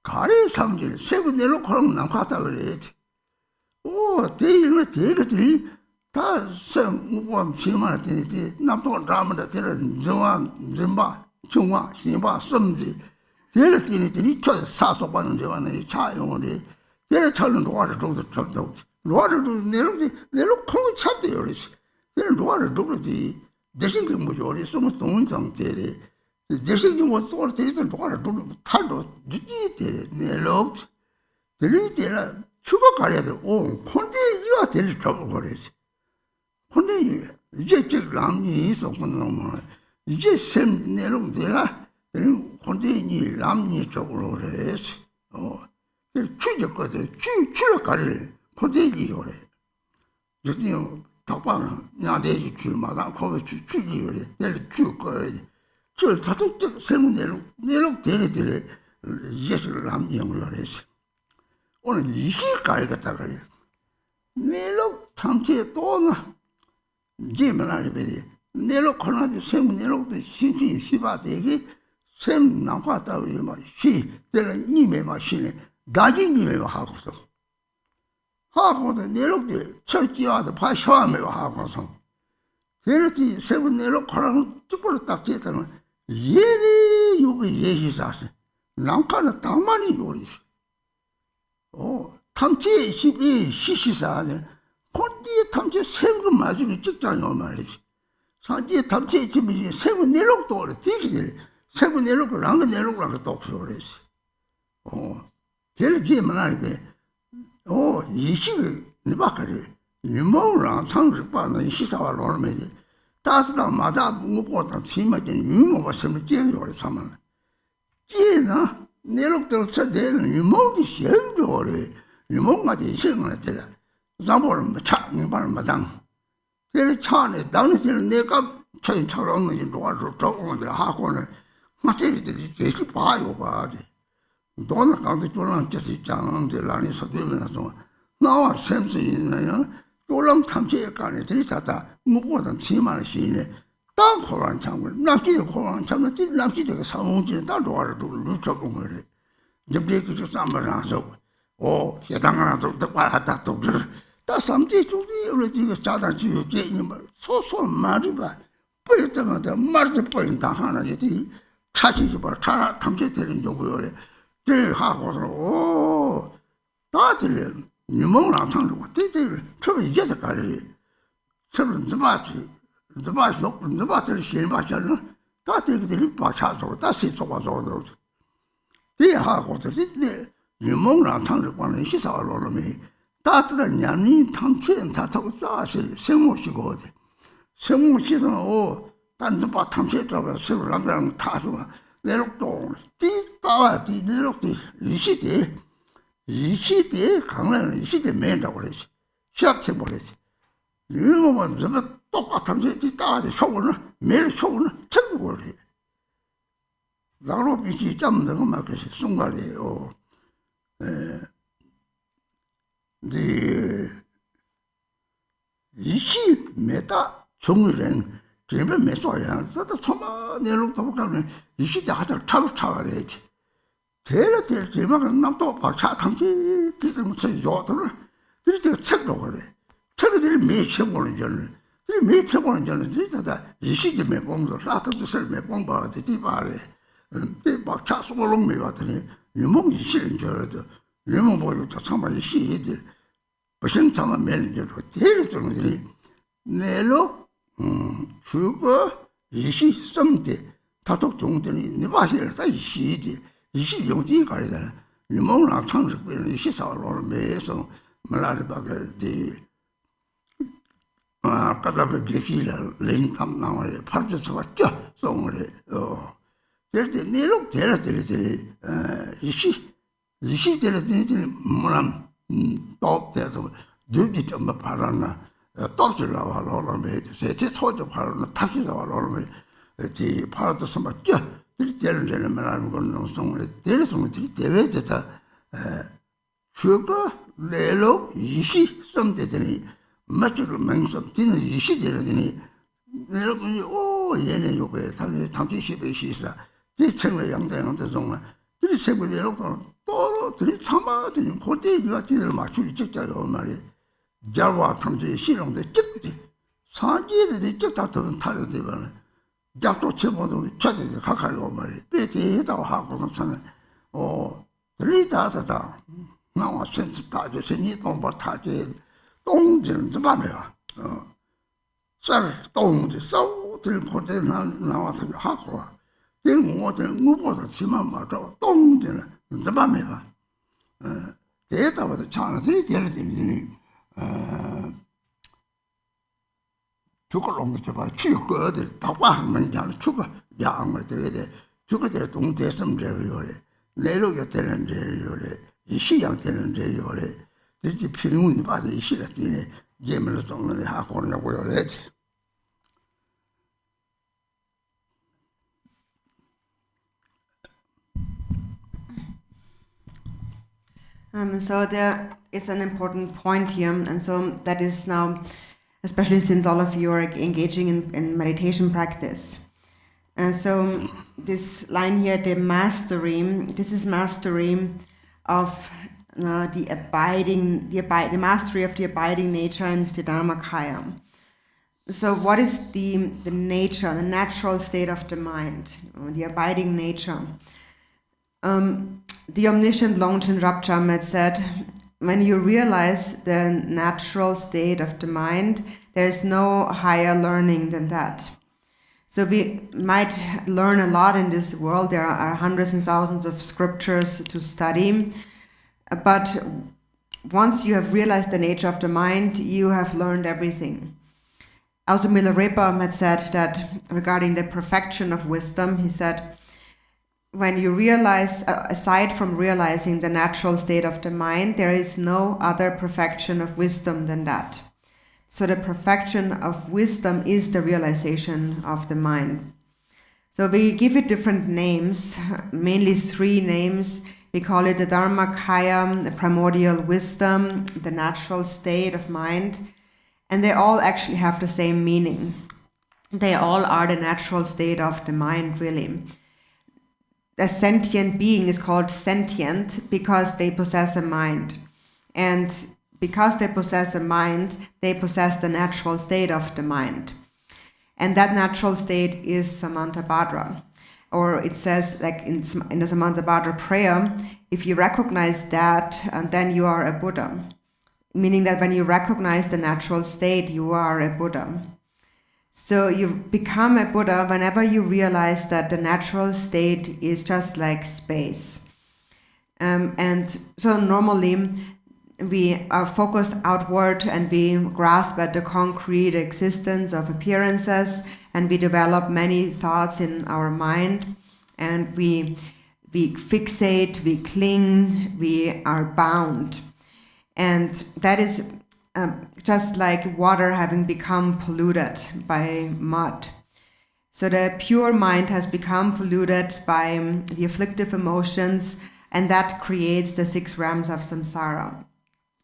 가리 상지를 세부 내록 그럼 남가다 그래야지. 대인은 대가들이 다 생원 심할 때지. 남도 라면다 대를 정한 정바 중화 신바 섬지 대를 뛰니 저 사소 받는 데와는 차용을 대를 찾는 로아를 도도 접도. 로아를 내록 콩 찾대요 그래지. 대를 로아를 도도지. 대신에 뭐 요리 somos 동상들이 대신에 뭐 소리 대들 도와를 도는 탈도 뒤뒤에 내려 들이대라 추가 가려도 근데 이거 될 줄 거래지. 근데 이제 남이 있었구나 뭐 이제 샘 내려 되라 근데 이 남이 쪽으로 그래지. 추적거든 추가 가려 근데 이거래. 저기 답방은 야대지 줄마다 거기 주기를 내를 줄 거야지. 저 자동적 세무 내록 대리들이 예수를 남용을 했어. 오늘 20가지 갔다 그래. 내록 참치에 또나 이제만 알베리 내록 하나도 세무 내록도 신신이 시바되게 샘 남과다 위만 시 내는 이메 마시네 나긴 이메 하고서. 하고도 내록도 철기와도 파쇼하며 하고서 대략이 세분 내록 하라는 뜻으로 딱 했다는 예리 요게 예시사스 남카는 당만이 요리스 탐지에 시시사네 본디에 탐지에 세분 마시기 직장이오 말이지 산지에 탐지에 집이 세분 내록도 오래 되기들 세분 내록을 랑거 내록을 또 그러지 대략이만 하니까 이식을 니바카리 유모랑 상식반은 시사와 놀면이 따스다 마다 무고다 심하게 유모가 sem을 깨요래 사만 깨나 내lok들 쳐대는 유모도 시행조래 유모가지 시행을 했더라 자보는 차 니바는 마당 제일 차네 당시에는 내가 차인처럼 없는 로아로 저거들 하고는 마태리들이 계속 봐요 봐지 돈을 가도 졸람 째서 있잖아. 라니 서되면서 나와 샘스 있나요? 졸람 탐지에 가네. 들이다다 무고든 치마를 시네. 딱 고란 참고 납치도 고란 참는 띠 납치도 사무진에 다 로아를 누쳐본 거래. 이제 그 삼을 하서 야당하나도 딱발하다 또 다 삼지 주디 우리 지금 자단 지역에 있는 소소 말이 봐. 볼 때마다 말도 보인다 하나지. 차지지 봐. 차 탐지 되는 거고요. 하고서 다들 유명한 상주고 때들 저거 이제까지 저는 저마들 신바잖아 다들 그들이 바차서 다시 저가서 대하고서 네 유명한 상주고는 시사로는 다들 냠니 탐치엔 다타고 싸시 세모시고 세모시는 단지바 탐치에다가 세우랑랑 타주고 내록도 띠따와 띠 내록도 이 시대 강나는 이 시대 맨다고 그랬지. 시작해버렸지. 이거만 저거 똑같은 게 띠따와도 쇼구는 매일 쇼구는 천국을 해. 나로 빛이 잡는 것만 그래서 순간이에요. 네 20m 정리는 제발 몇 소리야. 저도 처마 내놓고 보면 이 시대 하자 차가래지. 대를 제발 남도 박차 탐지 뜻을 못 써요. 들이 책도 그래. 책들이 매 책보는 저는. 들이 매 책보는 저는 들이다 이시기 매 봉도 라트도 설매 봉바 뒤바래. 막 차수고롱 매 같으니 유목이 싫은 줄 알아도 유목 보고 또 참아 시이들. 무슨 참아 매니저로 대리 정들이 내로 주거 이시 som대 다독 정들이 네 맛이 다 이시디 이시 용지 가리다. 유목나 창습되는 이시 사로 매서 Milarepa Kadabe Gefila, Lane Camp now, Parts of a cat, somewhere. There's the Nero territory, Ishi territory, Mulam, top there, duty of the Parana, Doctor of our Lord made, say, it's what the Parana touches our Lord made, the part of some cat, the territory, Milan going on somewhere, there is something, the sugar. 내로 이시 썸되더니 마치로 맹섬 뛰는 이시 되더니 내로 그니 오 얘네 요게 당시 시베 시사 대청의 양대양대 정말 들이 세부대로 또 들이 참아들이 고대기가 뒤를 맞추기 찍자요 말이 자와 탐지 실용대 찍지 사지들이 찍다 들은 타려되면 자또 쳐보도 찾아서 가까이로 말이 배대다고 하고서 저는 들이 다다다 나와 센스 다져서 니 동바 타지 동전 좀 봐봐. 쌀 동지 싸우들 보대 나와서 하고 된 거들 무보다 지만 맞아 동전 좀 봐봐. 대다와서 차나들이 되는 죽을롱도 봐. 죽어들 다과하면 잘 죽어. 양을 되게 죽어들 동대섬들이요. 내려가 되는 데요. 이시양되는 데요래. 이렇게 평운이 받아 이시라더니 예물로 정론에 하고 오려고요. 그래야지. So there is an important point here, and so that is now, especially since all of you are engaging in meditation practice. And so this line here, the mastery, this is mastery of the mastery of the abiding nature and the dharmakaya. So what is the nature, the natural state of the mind, the abiding nature? The omniscient Longchen Rabjam had said, when you realize the natural state of the mind, there is no higher learning than that. So we might learn a lot in this world. There are hundreds and thousands of scriptures to study. But once you have realized the nature of the mind, you have learned everything. Also, Milarepa had said that regarding the perfection of wisdom, he said, when you realize, aside from realizing the natural state of the mind, there is no other perfection of wisdom than that. So the perfection of wisdom is the realization of the mind. So we give it different names, mainly 3 names. We call it the dharmakaya, the primordial wisdom, the natural state of mind. And they all actually have the same meaning. They all are the natural state of the mind, really. A sentient being is called sentient because they possess a mind. And because they possess a mind, they possess the natural state of the mind. And that natural state is Samantabhadra. Or it says, like in the Samantabhadra prayer, if you recognize that, then you are a Buddha. Meaning that when you recognize the natural state, you are a Buddha. So you become a Buddha whenever you realize that the natural state is just like space. And so normally we are focused outward and we grasp at the concrete existence of appearances, and we develop many thoughts in our mind, and we fixate, we cling, we are bound. And that is just like water having become polluted by mud. So the pure mind has become polluted by the afflictive emotions, and that creates the 6 realms of samsara.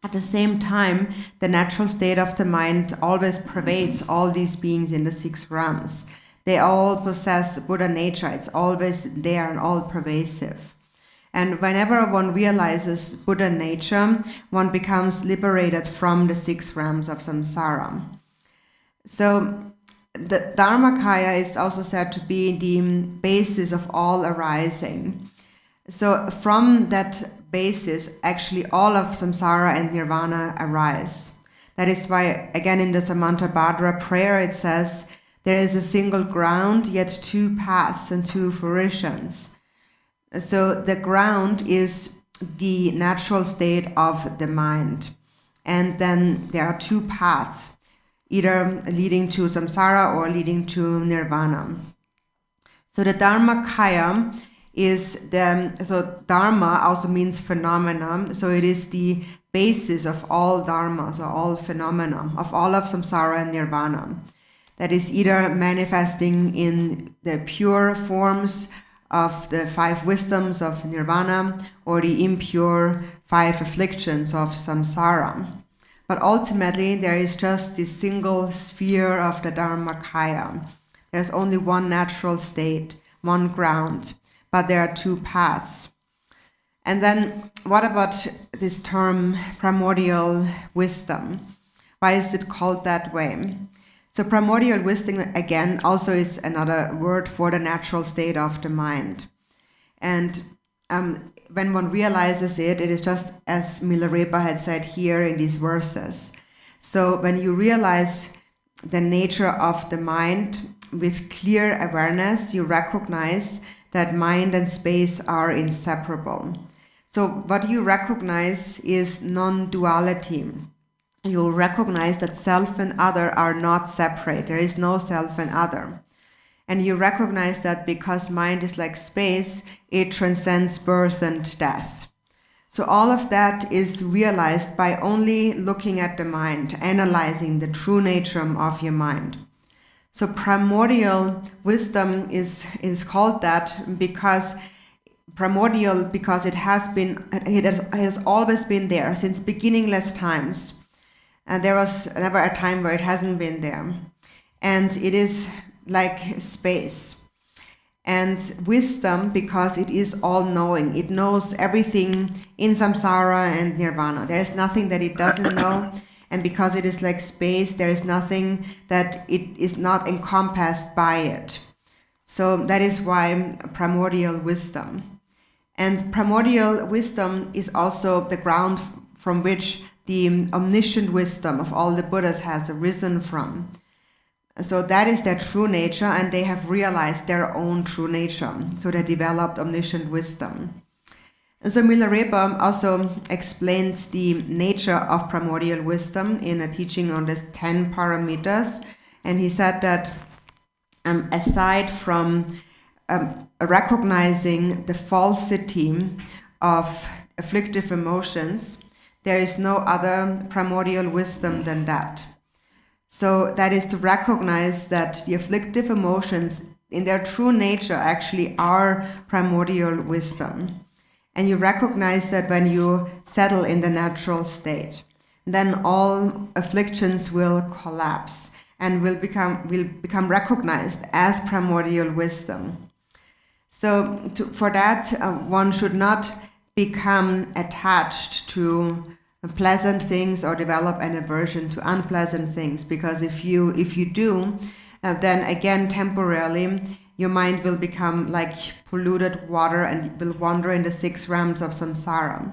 At the same time, the natural state of the mind always pervades all these beings in the 6 realms. They all possess Buddha nature. It's always there and all pervasive. And whenever one realizes Buddha nature, one becomes liberated from the 6 realms of samsara. So the dharmakaya is also said to be the basis of all arising. So from that basis, actually all of samsara and nirvana arise. That is why, again, in the Samanta Bhadra prayer, it says, there is a single ground, yet 2 paths and 2 fruitions. So the ground is the natural state of the mind. And then there are 2 paths, either leading to samsara or leading to nirvana. So the dharmakaya is so dharma also means phenomena, so it is the basis of all dharmas, or all phenomena, of all of samsara and nirvana. That is either manifesting in the pure forms of the 5 wisdoms of nirvana, or the impure 5 afflictions of samsara. But ultimately, there is just this single sphere of the dharmakaya. There's only one natural state, one ground, but there are 2 paths. And then, what about this term, primordial wisdom? Why is it called that way? So primordial wisdom, again, also is another word for the natural state of the mind. And when one realizes it, it is just as Milarepa had said here in these verses. So when you realize the nature of the mind with clear awareness, you recognize that mind and space are inseparable. So what you recognize is non-duality. You recognize that self and other are not separate. There is no self and other. And you recognize that because mind is like space, it transcends birth and death. So all of that is realized by only looking at the mind, analyzing the true nature of your mind. So primordial wisdom is called that because primordial, because it has always been there since beginningless times. And there was never a time where it hasn't been there. And it is like space. And wisdom, because it is all-knowing. It knows everything in samsara and nirvana. There is nothing that it doesn't know. And because it is like space, there is nothing that it is not encompassed by it. So that is why primordial wisdom. And primordial wisdom is also the ground from which the omniscient wisdom of all the Buddhas has arisen from. So that is their true nature, and they have realized their own true nature. So they developed omniscient wisdom. And so Milarepa also explained the nature of primordial wisdom in a teaching on the 10 paramitas. And he said that aside from recognizing the falsity of afflictive emotions, there is no other primordial wisdom than that. So that is to recognize that the afflictive emotions in their true nature actually are primordial wisdom. And you recognize that when you settle in the natural state, then all afflictions will collapse and will become recognized as primordial wisdom. So for that, one should not become attached to pleasant things or develop an aversion to unpleasant things, because if you do, then again temporarily your mind will become like polluted water and will wander in the 6 realms of samsara.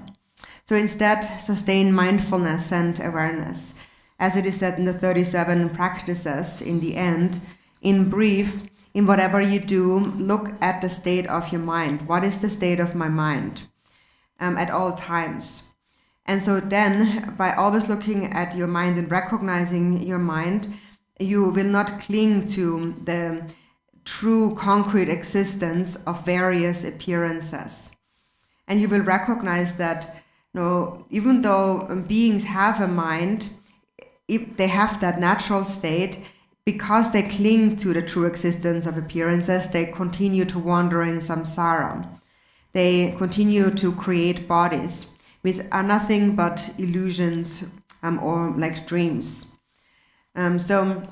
So instead, sustain mindfulness and awareness. As it is said in the 37 practices in the end, in brief, in whatever you do, look at the state of your mind. What is the state of my mind at all times? And so then, by always looking at your mind and recognizing your mind, you will not cling to the true concrete existence of various appearances. And you will recognize that even though beings have a mind, if they have that natural state, because they cling to the true existence of appearances, they continue to wander in samsara. They continue to create bodies, which are nothing but illusions or like dreams. So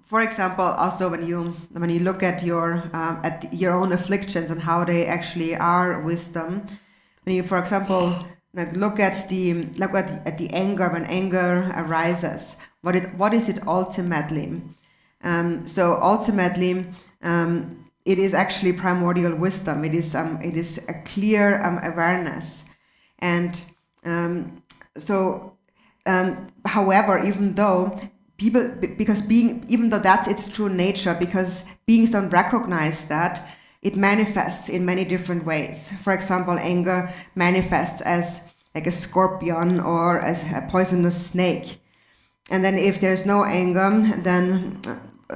for example, also when you look at your own afflictions and how they actually are wisdom, when you, for example, like look at the anger, when anger arises, what is it ultimately? So ultimately, it is actually primordial wisdom. It is a clear awareness, and however, even though even though that's its true nature, because beings don't recognize that, it manifests in many different ways. For example, anger manifests as like a scorpion or as a poisonous snake. And then if there's no anger, then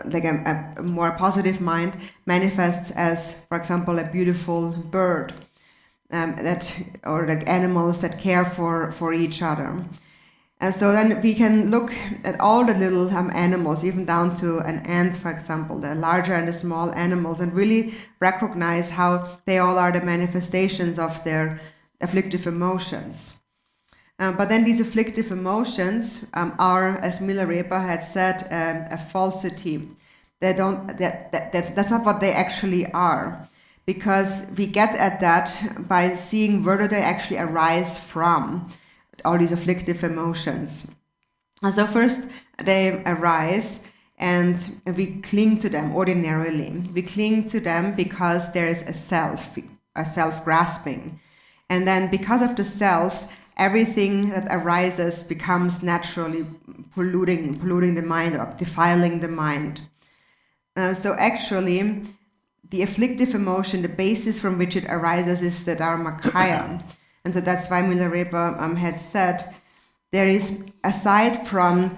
like a more positive mind manifests as, for example, a beautiful bird, or like animals that care for each other. And so then we can look at all the little animals, even down to an ant, for example, the larger and the small animals, and really recognize how they all are the manifestations of their afflictive emotions. But then these afflictive emotions are, as Milarepa had said, a falsity. That's not what they actually are, because we get at that by seeing where do they actually arise from, all these afflictive emotions. And so first they arise and we cling to them ordinarily. We cling to them because there is a self-grasping. And then because of the self, everything that arises becomes naturally polluting the mind or defiling the mind. So actually, the afflictive emotion, the basis from which it arises, is the dharmakaya. And so that's why Milarepa had said, there is, aside from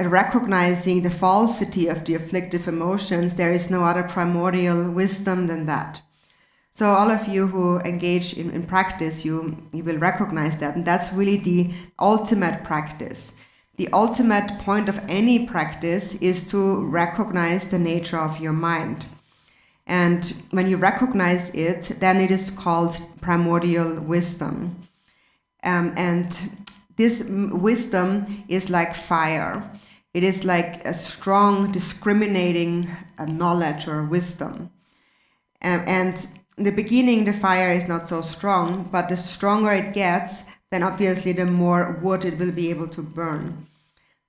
recognizing the falsity of the afflictive emotions, there is no other primordial wisdom than that. So all of you who engage in practice, you will recognize that. And that's really the ultimate practice. The ultimate point of any practice is to recognize the nature of your mind. And when you recognize it, then it is called primordial wisdom. And this wisdom is like fire. It is like a strong, discriminating knowledge or wisdom. And in the beginning, the fire is not so strong, but the stronger it gets, then obviously the more wood it will be able to burn.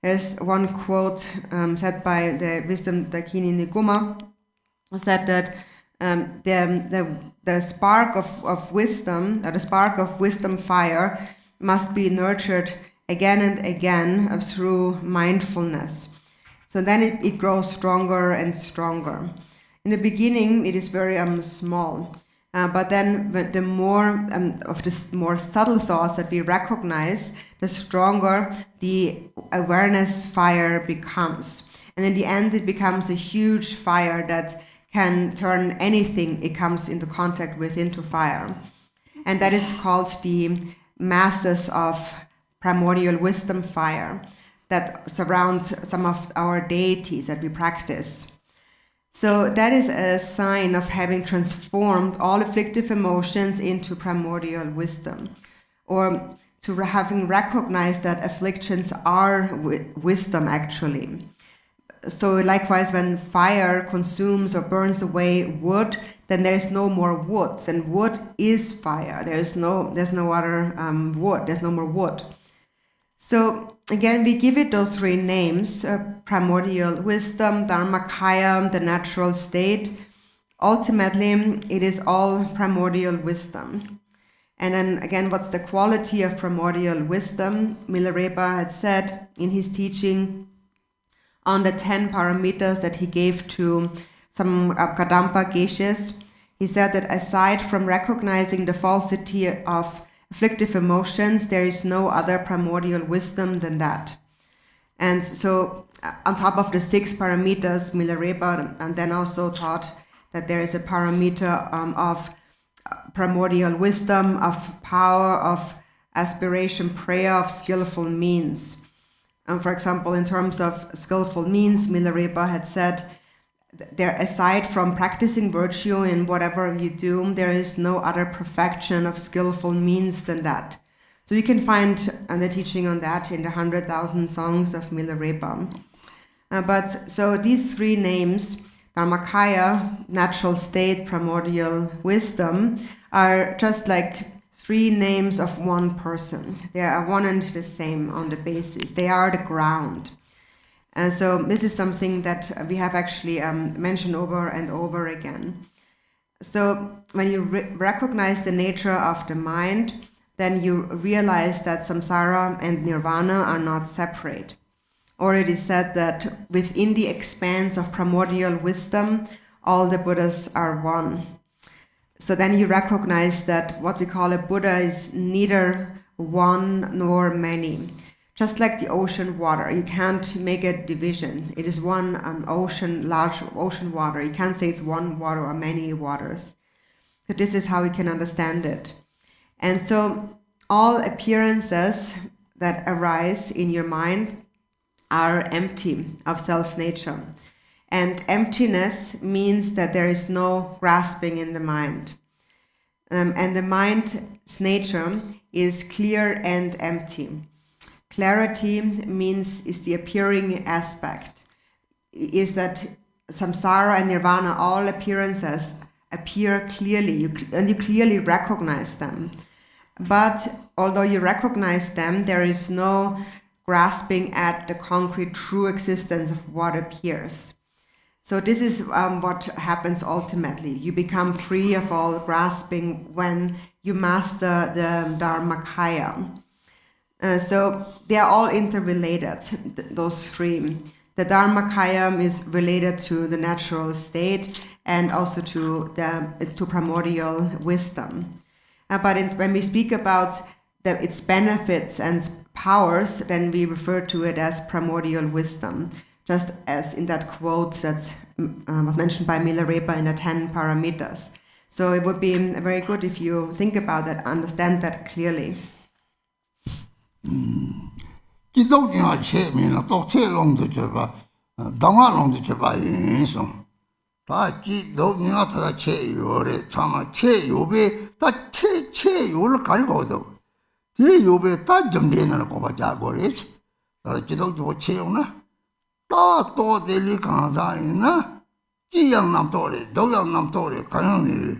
There's one quote said by the wisdom Dakini Niguma, said that the spark of wisdom, or the spark of wisdom fire, must be nurtured again and again through mindfulness. So then it grows stronger and stronger. In the beginning, it is very small, but then the more of the more subtle thoughts that we recognize, the stronger the awareness fire becomes. And in the end, it becomes a huge fire that can turn anything it comes into contact with into fire. And that is called the masses of primordial wisdom fire that surround some of our deities that we practice. So that is a sign of having transformed all afflictive emotions into primordial wisdom, or to having recognized that afflictions are wisdom actually. So likewise, when fire consumes or burns away wood, then there is no more wood. Then wood is fire. There's no other wood. There's no more wood. So again, we give it those three names: primordial wisdom, dharmakaya, the natural state. Ultimately, it is all primordial wisdom. And then again, what's the quality of primordial wisdom? Milarepa had said in his teaching on the 10 parameters that he gave to some Kadampa geshes, he said that aside from recognizing the falsity of afflictive emotions, there is no other primordial wisdom than that. And so on top of the 6 parameters, Milarepa then also taught that there is a parameter of primordial wisdom, of power, of aspiration, prayer, of skillful means. For example, in terms of skillful means, Milarepa had said, there, aside from practicing virtue in whatever you do, there is no other perfection of skillful means than that. So you can find the teaching on that in the 100,000 songs of Milarepa. But so these three names, dharmakaya, natural state, primordial wisdom, are just like three names of one person. They are one and the same on the basis. They are the ground. And so this is something that we have actually mentioned over and over again. So when you recognize the nature of the mind, then you realize that samsara and nirvana are not separate. Or it is said that within the expanse of primordial wisdom, all the Buddhas are one. So then you recognize that what we call a Buddha is neither one nor many. Just like the ocean water, you can't make a division. It is one ocean, large ocean water. You can't say it's one water or many waters. So this is how we can understand it. And so all appearances that arise in your mind are empty of self-nature. And emptiness means that there is no grasping in the mind. And the mind's nature is clear and empty. Clarity means is the appearing aspect, is that samsara and nirvana, all appearances appear clearly, and you clearly recognize them. But although you recognize them, there is no grasping at the concrete true existence of what appears. So this is what happens ultimately. You become free of all grasping when you master the dharmakaya. So they are all interrelated, those three. The dharmakaya is related to the natural state and also to primordial wisdom. But when we speak about its benefits and powers, then we refer to it as primordial wisdom, just as in that quote that was mentioned by Milarepa in the 10 paramitas. So it would be very good if you think about that, understand that clearly. 기독교가 체면은 또 체롱도 줘봐, 당화롱도 줘봐 인성. 다 기독교가 다 체요래, 참아 체요배 다 체요를 가리고도. 이 요배 다 정리해놓은 거 봐자 그랬지. 다 기독교 체용나. 다또 데리 강사이나 지양남도래, 도양남도래 가능이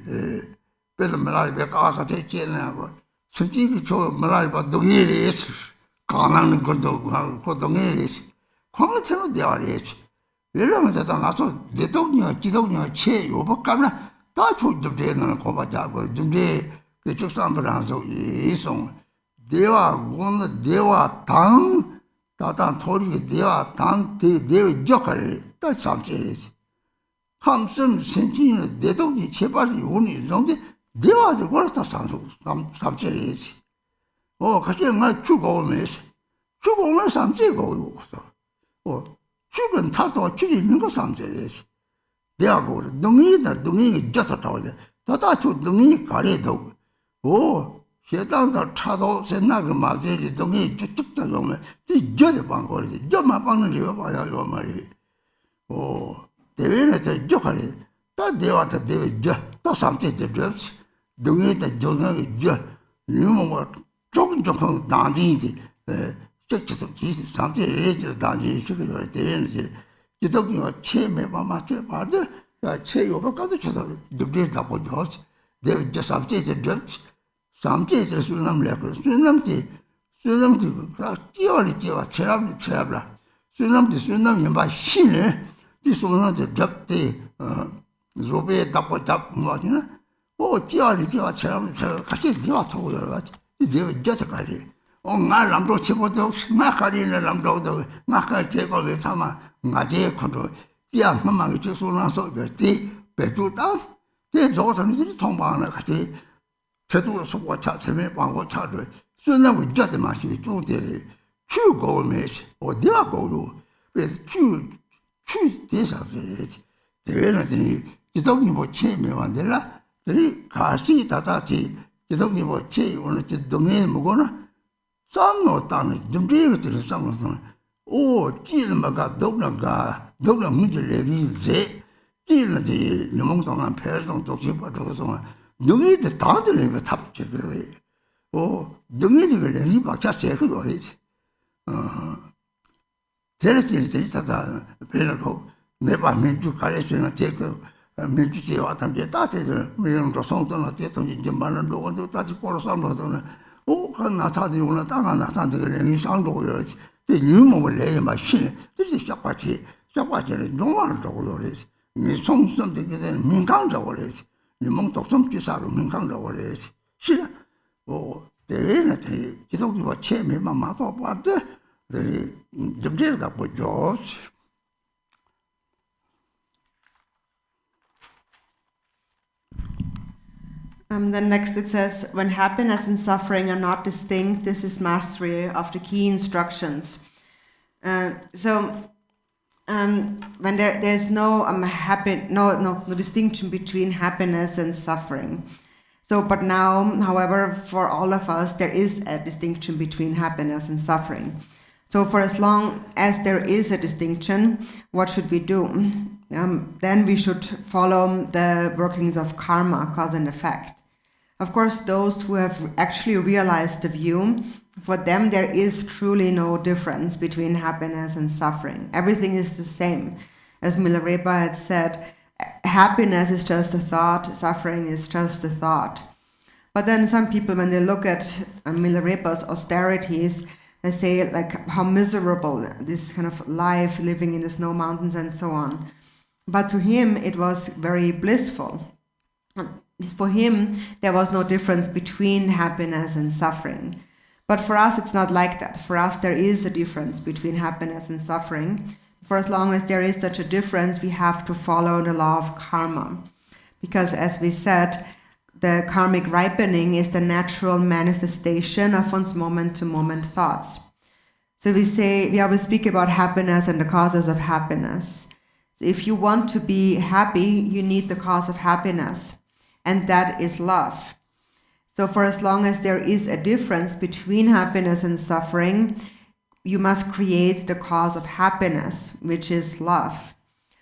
별로 말이니까 아까 대체나고. 솔직히 저 말이봐 동일이지. 가능한 것도 고동일이지. 광천은 되어야지. 이러면 다 가서 대통령 기독교 체요법가나 다 조정되는 거 봐자고. 근데 그쪽 사람들한테 이송 대화 군 대화 당 다단 토리 대화 당 대외 역할을 다 삼체지. 함선 생기는 대통령 제발이 오니 정도 대화도 그렇다 삼체지. 같이 말 죽어오면 삼체고 있어. 죽은 타도 죽이는 거 삼체지. 대하고 능이가 졌다 타오지. 다다 죽 능이 가래도. 세상도 차도 생나그 마제리 동이 쭉쭉다 오면 뒤져대 방거리지. 저만 방는 거 봐야 요 말이. 대회는 저 조카리. 다 대화다 대회 저 삼체지 접시. 능이다 조경이 저 이모 조금 나디지. 쩍쩍 기스 삼체를 나디 시켜서 대회는 기독교가 체매만 맞춰 봐도 체요가 가도 저도 늦게다 보죠. 대회 저 삼체지 접시. 삼체들 수남래고 수남티 끼어리 체랍라 수남 연바 신을 이 수남한테 잡대 로베 답고 뭐지나 끼어리 체랍 같이 네와 토고요 같이 이제 저까지 나 남도 치고도 나가리는 남도도 나가 제거 왜 참아 나제 코도 야만만 그 수남서 그때 배주다 대 저선들이 통방을 같이 제도 속과 자체에 왕고 차를 순나고 저때 마시 주대리 추고메시 어디가 고요 왜 대사들이 대회는 기독교 뭐 체면 만들라 들이 가시 다다지 기독교 뭐 체 오늘 동네 먹거나 쌈노 땅에 좀비를 쌈노서 끼는마가 독나가 문제래비제 끼는지 너몽동안 배송 독립받아서 능이들 다들 왜 탑재거래. 능이들 렌이 박자 세고 그러지. Territory Tata, Pinnacle, never meant to caress and take a military water, million to something like that on the Malando, and to touch Corosano. Oh, Natati, Natati, and sound words. The new mobile machine, this is Chapati, no one to it. Me something that mean counter words. The monk of some Chisaro mean counter words. She, oh, the reality, you don't give a chain, Mamma, what the deal that with George. Then next it says, when happiness and suffering are not distinct, this is mastery of the key instructions. When there's no no distinction between happiness and suffering. But now, however, for all of us, there is a distinction between happiness and suffering. So for as long as there is a distinction, what should we do? Then we should follow the workings of karma, cause and effect. Of course, those who have actually realized the view, for them there is truly no difference between happiness and suffering. Everything is the same. As Milarepa had said, happiness is just a thought, suffering is just a thought. But then some people, when they look at Milarepa's austerities, they say like how miserable this kind of life, living in the snow mountains and so on. But to him, it was very blissful. For him, there was no difference between happiness and suffering. But for us, it's not like that. For us, there is a difference between happiness and suffering. For as long as there is such a difference, we have to follow the law of karma. Because as we said, the karmic ripening is the natural manifestation of one's moment-to-moment thoughts. So we always speak about happiness and the causes of happiness. So if you want to be happy, you need the cause of happiness, and that is love. So for as long as there is a difference between happiness and suffering, you must create the cause of happiness, which is love.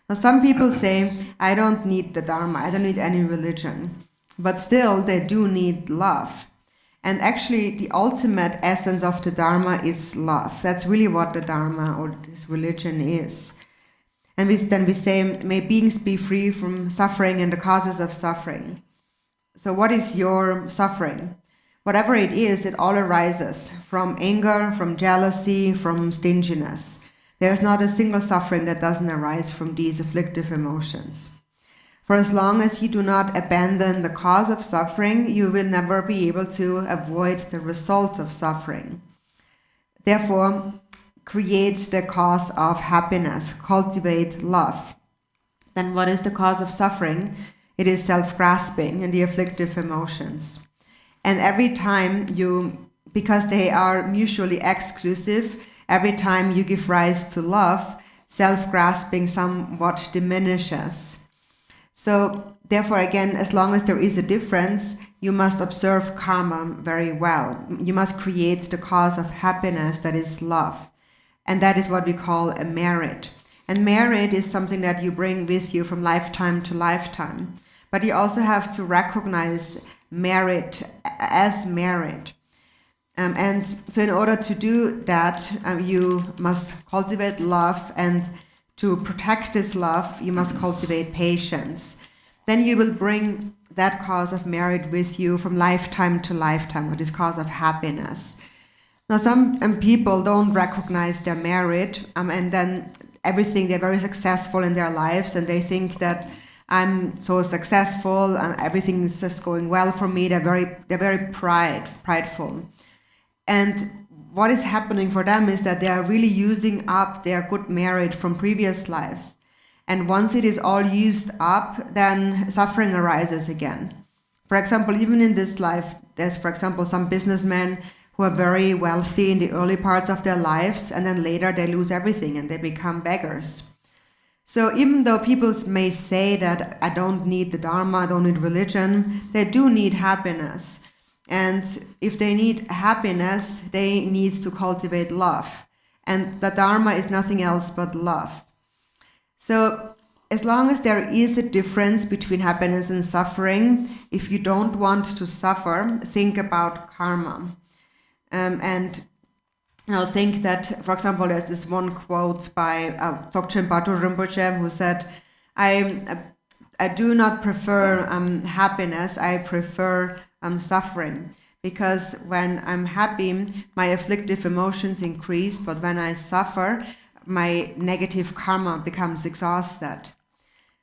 Now some people say, I don't need the Dharma, I don't need any religion. But still, they do need love. And actually, the ultimate essence of the Dharma is love. That's really what the Dharma or this religion is. And then we say, may beings be free from suffering and the causes of suffering. So what is your suffering? Whatever it is, it all arises from anger, from jealousy, from stinginess. There's not a single suffering that doesn't arise from these afflictive emotions. For as long as you do not abandon the cause of suffering, you will never be able to avoid the result of suffering. Therefore, create the cause of happiness, cultivate love. Then what is the cause of suffering? It is self-grasping and the afflictive emotions. And every time because they are mutually exclusive, every time you give rise to love, self-grasping somewhat diminishes. So therefore, again, as long as there is a difference, you must observe karma very well. You must create the cause of happiness, that is love. And that is what we call a merit. And merit is something that you bring with you from lifetime to lifetime. But you also have to recognize merit as merit. And so in order to do that, you must cultivate love, and to protect this love, you must cultivate patience. Then you will bring that cause of merit with you from lifetime to lifetime, or this cause of happiness. Now, some people don't recognize their merit, and then they're very successful in their lives, and they think that I'm so successful, everything is just going well for me. They're very prideful. And what is happening for them is that they are really using up their good merit from previous lives. And once it is all used up, then suffering arises again. For example, even in this life, there's, for example, some businessmen who are very wealthy in the early parts of their lives, and then later they lose everything and they become beggars. So even though people may say that I don't need the Dharma, I don't need religion, they do need happiness. And if they need happiness, they need to cultivate love. And the Dharma is nothing else but love. So as long as there is a difference between happiness and suffering, if you don't want to suffer, think about karma. And think that, for example, there's this one quote by Garchen Rinpoche who said, I do not prefer happiness, I prefer suffering. Because when I'm happy, my afflictive emotions increase, but when I suffer, my negative karma becomes exhausted.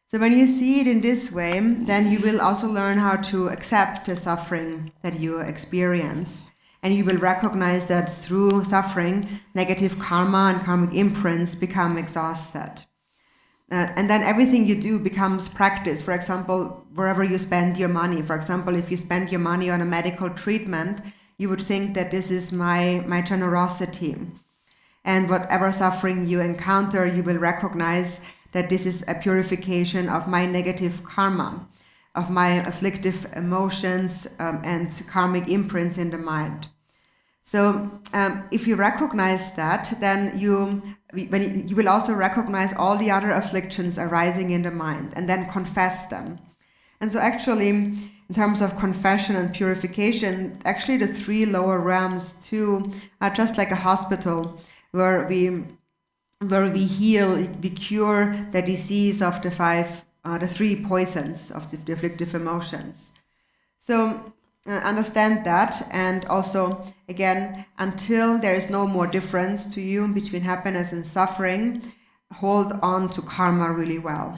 So when you see it in this way, then you will also learn how to accept the suffering that you experience. And you will recognize that through suffering, negative karma and karmic imprints become exhausted. And then everything you do becomes practice. For example, wherever you spend your money. For example, if you spend your money on a medical treatment, you would think that this is my generosity. And whatever suffering you encounter, you will recognize that this is a purification of my negative karma, of my afflictive emotions and karmic imprints in the mind. So if you recognize that, then you will also recognize all the other afflictions arising in the mind and then confess them. And so actually, in terms of confession and purification, actually the 3 lower realms too are just like a hospital where we heal, we cure the disease of the 3 poisons of the afflictive emotions. So understand that, and also, again, until there is no more difference to you between happiness and suffering, hold on to karma really well.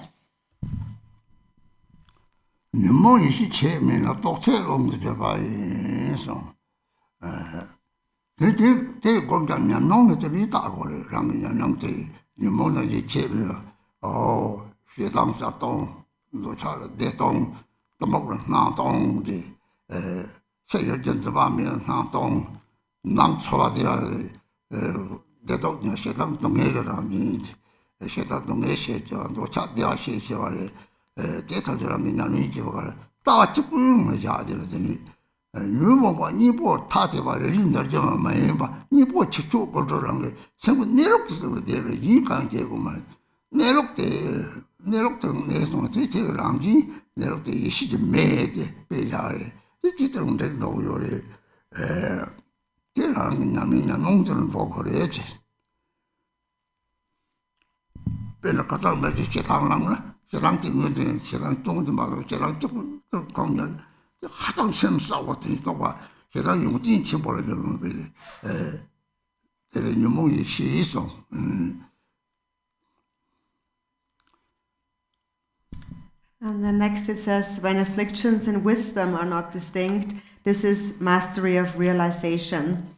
And then next it says, when afflictions and wisdom are not distinct, this is mastery of realization.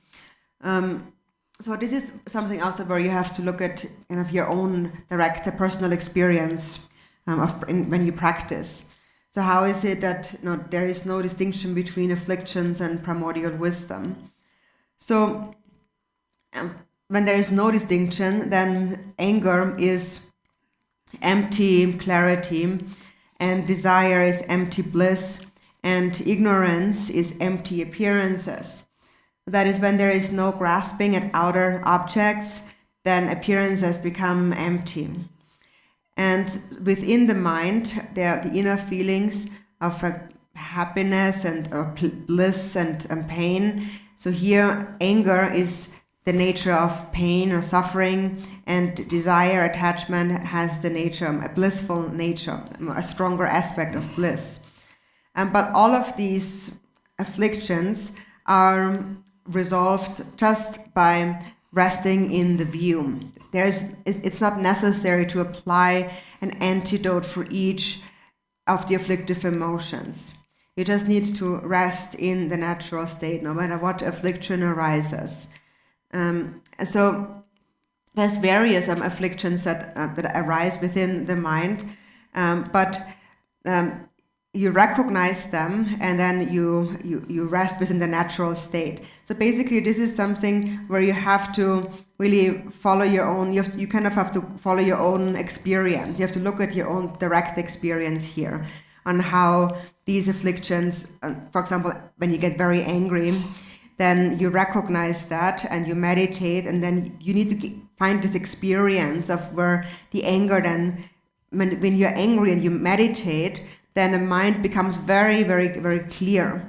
So this is something also where you have to look at kind of your own direct personal experience when you practice. So how is it that there is no distinction between afflictions and primordial wisdom? So when there is no distinction, then anger is empty clarity, and desire is empty bliss, and ignorance is empty appearances. That is, when there is no grasping at outer objects, then appearances become empty. And within the mind, there are the inner feelings of happiness and bliss and pain. So here, anger is the nature of pain or suffering, and desire, attachment has the nature, a blissful nature, a stronger aspect of bliss. But all of these afflictions are resolved just by resting in the view. It's not necessary to apply an antidote for each of the afflictive emotions. You just need to rest in the natural state, no matter what affliction arises. So there's various afflictions that arise within the mind, but you recognize them, and then you rest within the natural state. So basically, this is something where you have to really follow your own. You kind of have to follow your own experience. You have to look at your own direct experience here on how these afflictions. For example, when you get very angry, then you recognize that and you meditate, and then you need to find this experience of where the anger. Then, when you're angry and you meditate, then the mind becomes very, very, very clear.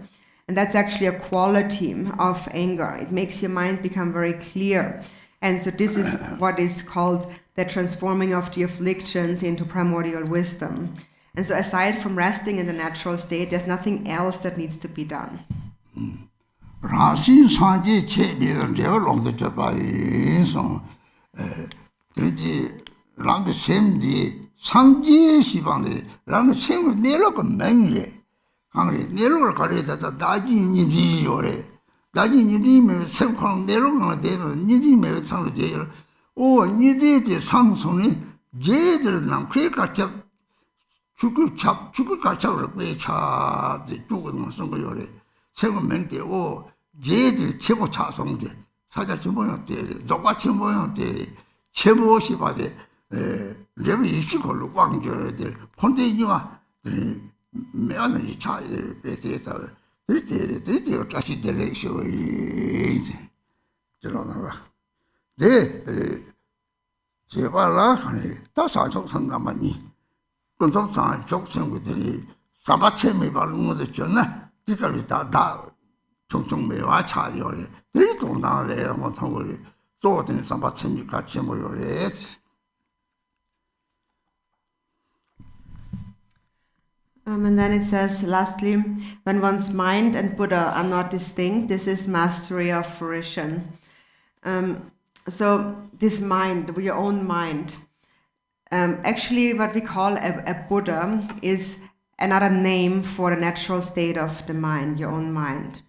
And that's actually a quality of anger. It makes your mind become very clear. And so this is what is called the transforming of the afflictions into primordial wisdom. And so aside from resting in the natural state, there's nothing else that needs to be done. Rasin Sanji Chebi developed the Japan, Rang Semdi, Sanji Shibani, Rang Sem Nero Mengli, Hungry, Nero Kareta, Daji Nidi Yore, Daji Nidi may some from Nero Nidi may some jail, or Nidi the Samsoni, Jade Nam Krika Chap, Chuku Kachar, Wecha, the Jugan Songore. 최고맹대 오 제들 최고 차송대 사자 진보였대 조과 진보였대 최고시 바데 레벨 20걸로 광저들 콘데이가 매안이 차에 대해서 들때 다시 들으셔 이제 저러나가 네 제발라 하니 다사속 상담하니 건설상 족생들이 사바체미 바르는 것도 잖아 지금이 다 종종 매와 차요래 들도 나래 뭐 통을 쏘든 삼바침이 같이 모여래. And then it says, lastly, when one's mind and Buddha are not distinct, this is mastery of fruition. So this mind, your own mind, actually what we call a Buddha is another name for the natural state of the mind, your own mind.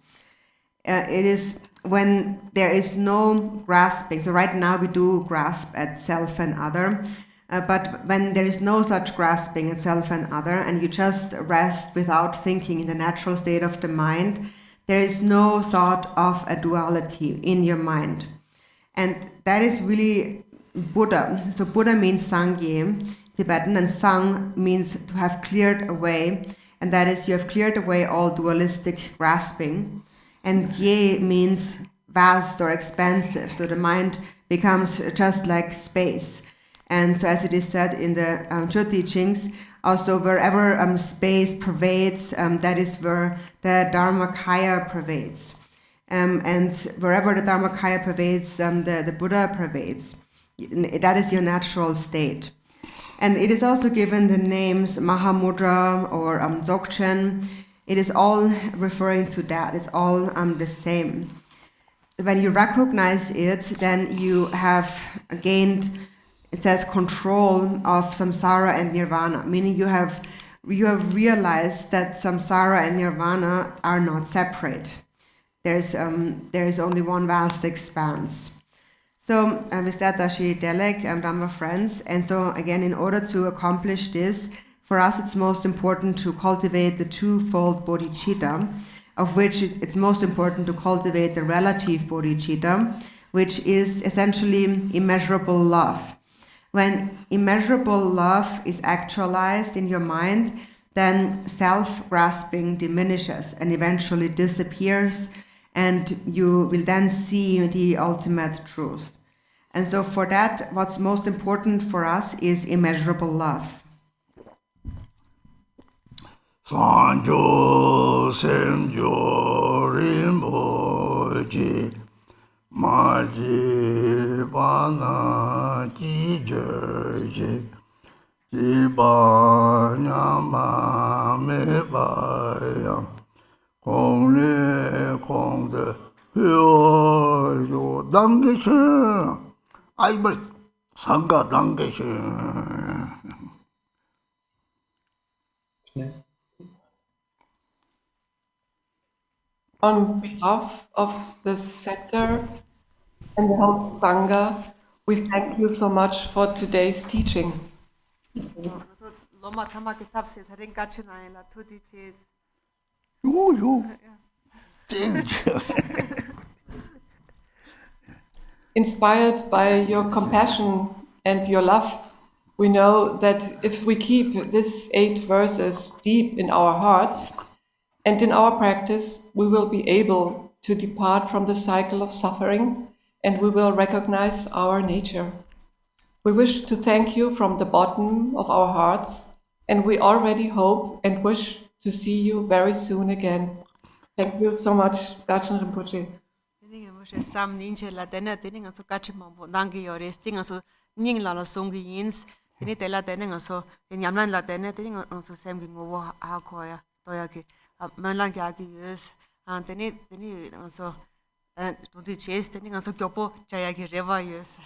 It is when there is no grasping. So right now we do grasp at self and other, but when there is no such grasping at self and other, and you just rest without thinking in the natural state of the mind, there is no thought of a duality in your mind. And that is really Buddha. So Buddha means sangye, Tibetan, and sang means to have cleared away, and that is you have cleared away all dualistic grasping. And ye means vast or expansive, so the mind becomes just like space. And so as it is said in the Chö teachings, also wherever space pervades, that is where the dharmakaya pervades. And wherever the dharmakaya pervades, the Buddha pervades. That is your natural state. And it is also given the names Mahamudra or Dzogchen. It is all referring to that. It's all the same. When you recognize it, then you have gained, it says, control of samsara and nirvana, meaning you have realized that samsara and nirvana are not separate. There is only one vast expanse. So with that, Dashi Delek, Dhamma friends, and so again, in order to accomplish this, for us it's most important to cultivate the twofold bodhicitta, of which it's most important to cultivate the relative bodhicitta, which is essentially immeasurable love. When immeasurable love is actualized in your mind, then self-grasping diminishes and eventually disappears, and you will then see the ultimate truth. And so for that, what's most important for us is immeasurable love. Sanjo Semjo Rinpoche Maji Bana Ji Jerje Ji Ba Nyama Me Ba Yang Kong Le Kong De Hyo Yo Dang Ge Shen Ai Ba Sangha Dang Ge Shen. On behalf of the center and the whole sangha, we thank you so much for today's teaching. Inspired by your compassion and your love, we know that if we keep these 8 verses deep in our hearts, and in our practice, we will be able to depart from the cycle of suffering, and we will recognize our nature. We wish to thank you from the bottom of our hearts, and we already hope and wish to see you very soon again. Thank you so much, Garchen Rinpoche. Tininga mo she sam ninche la tena tininga so kachi mambo dangi yores tinga so ning la songi yins tini tela tininga so nyamlan la tena tininga so sem gi ngowo ha koya toya ki manlang ya ki yes tini so to di chase tininga so kyopo chaya ki reva yes.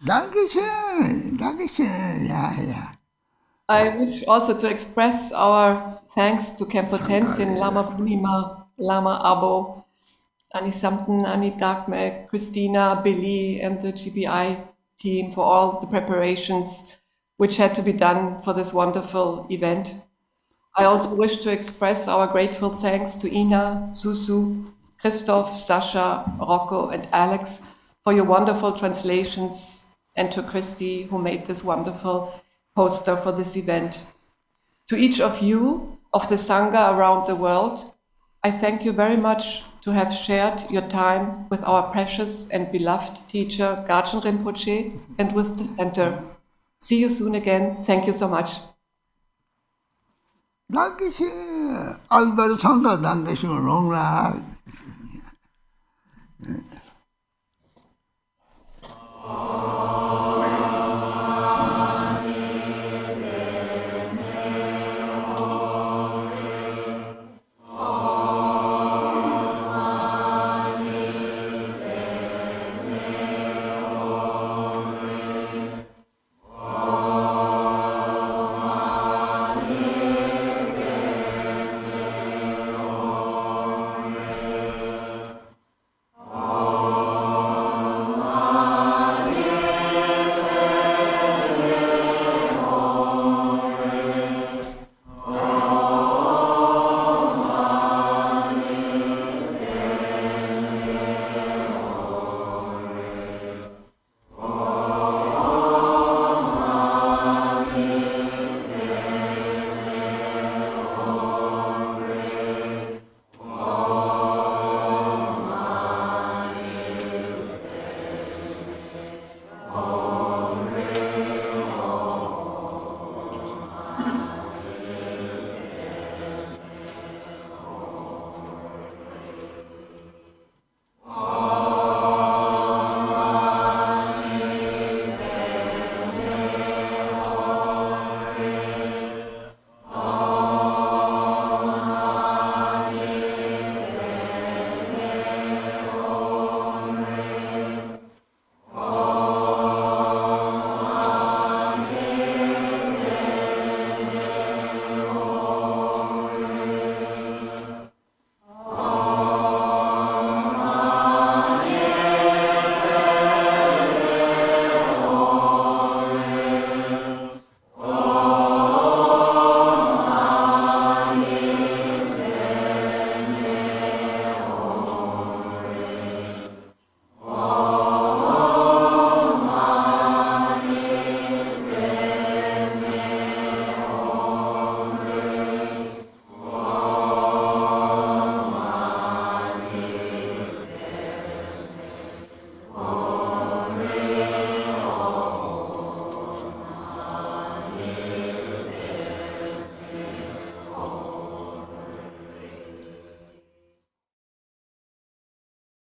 Dankeschön, ja. I wish also to express our thanks to Khenpo Tenzin, Lama Punima, Lama Abo, Ani Samten, Ani Dagme, Christina, Billy, and the GBI team for all the preparations which had to be done for this wonderful event. I also wish to express our grateful thanks to Ina, Susu, Christoph, Sasha, Rocco, and Alex for your wonderful translations, and to Christy, who made this wonderful poster for this event. To each of you of the sangha around the world, I thank you very much to have shared your time with our precious and beloved teacher, Garchen Rinpoche, and with the center. See you soon again. Thank you so much. Dankeschön. Albert Sonder, Dankeschön. Long life.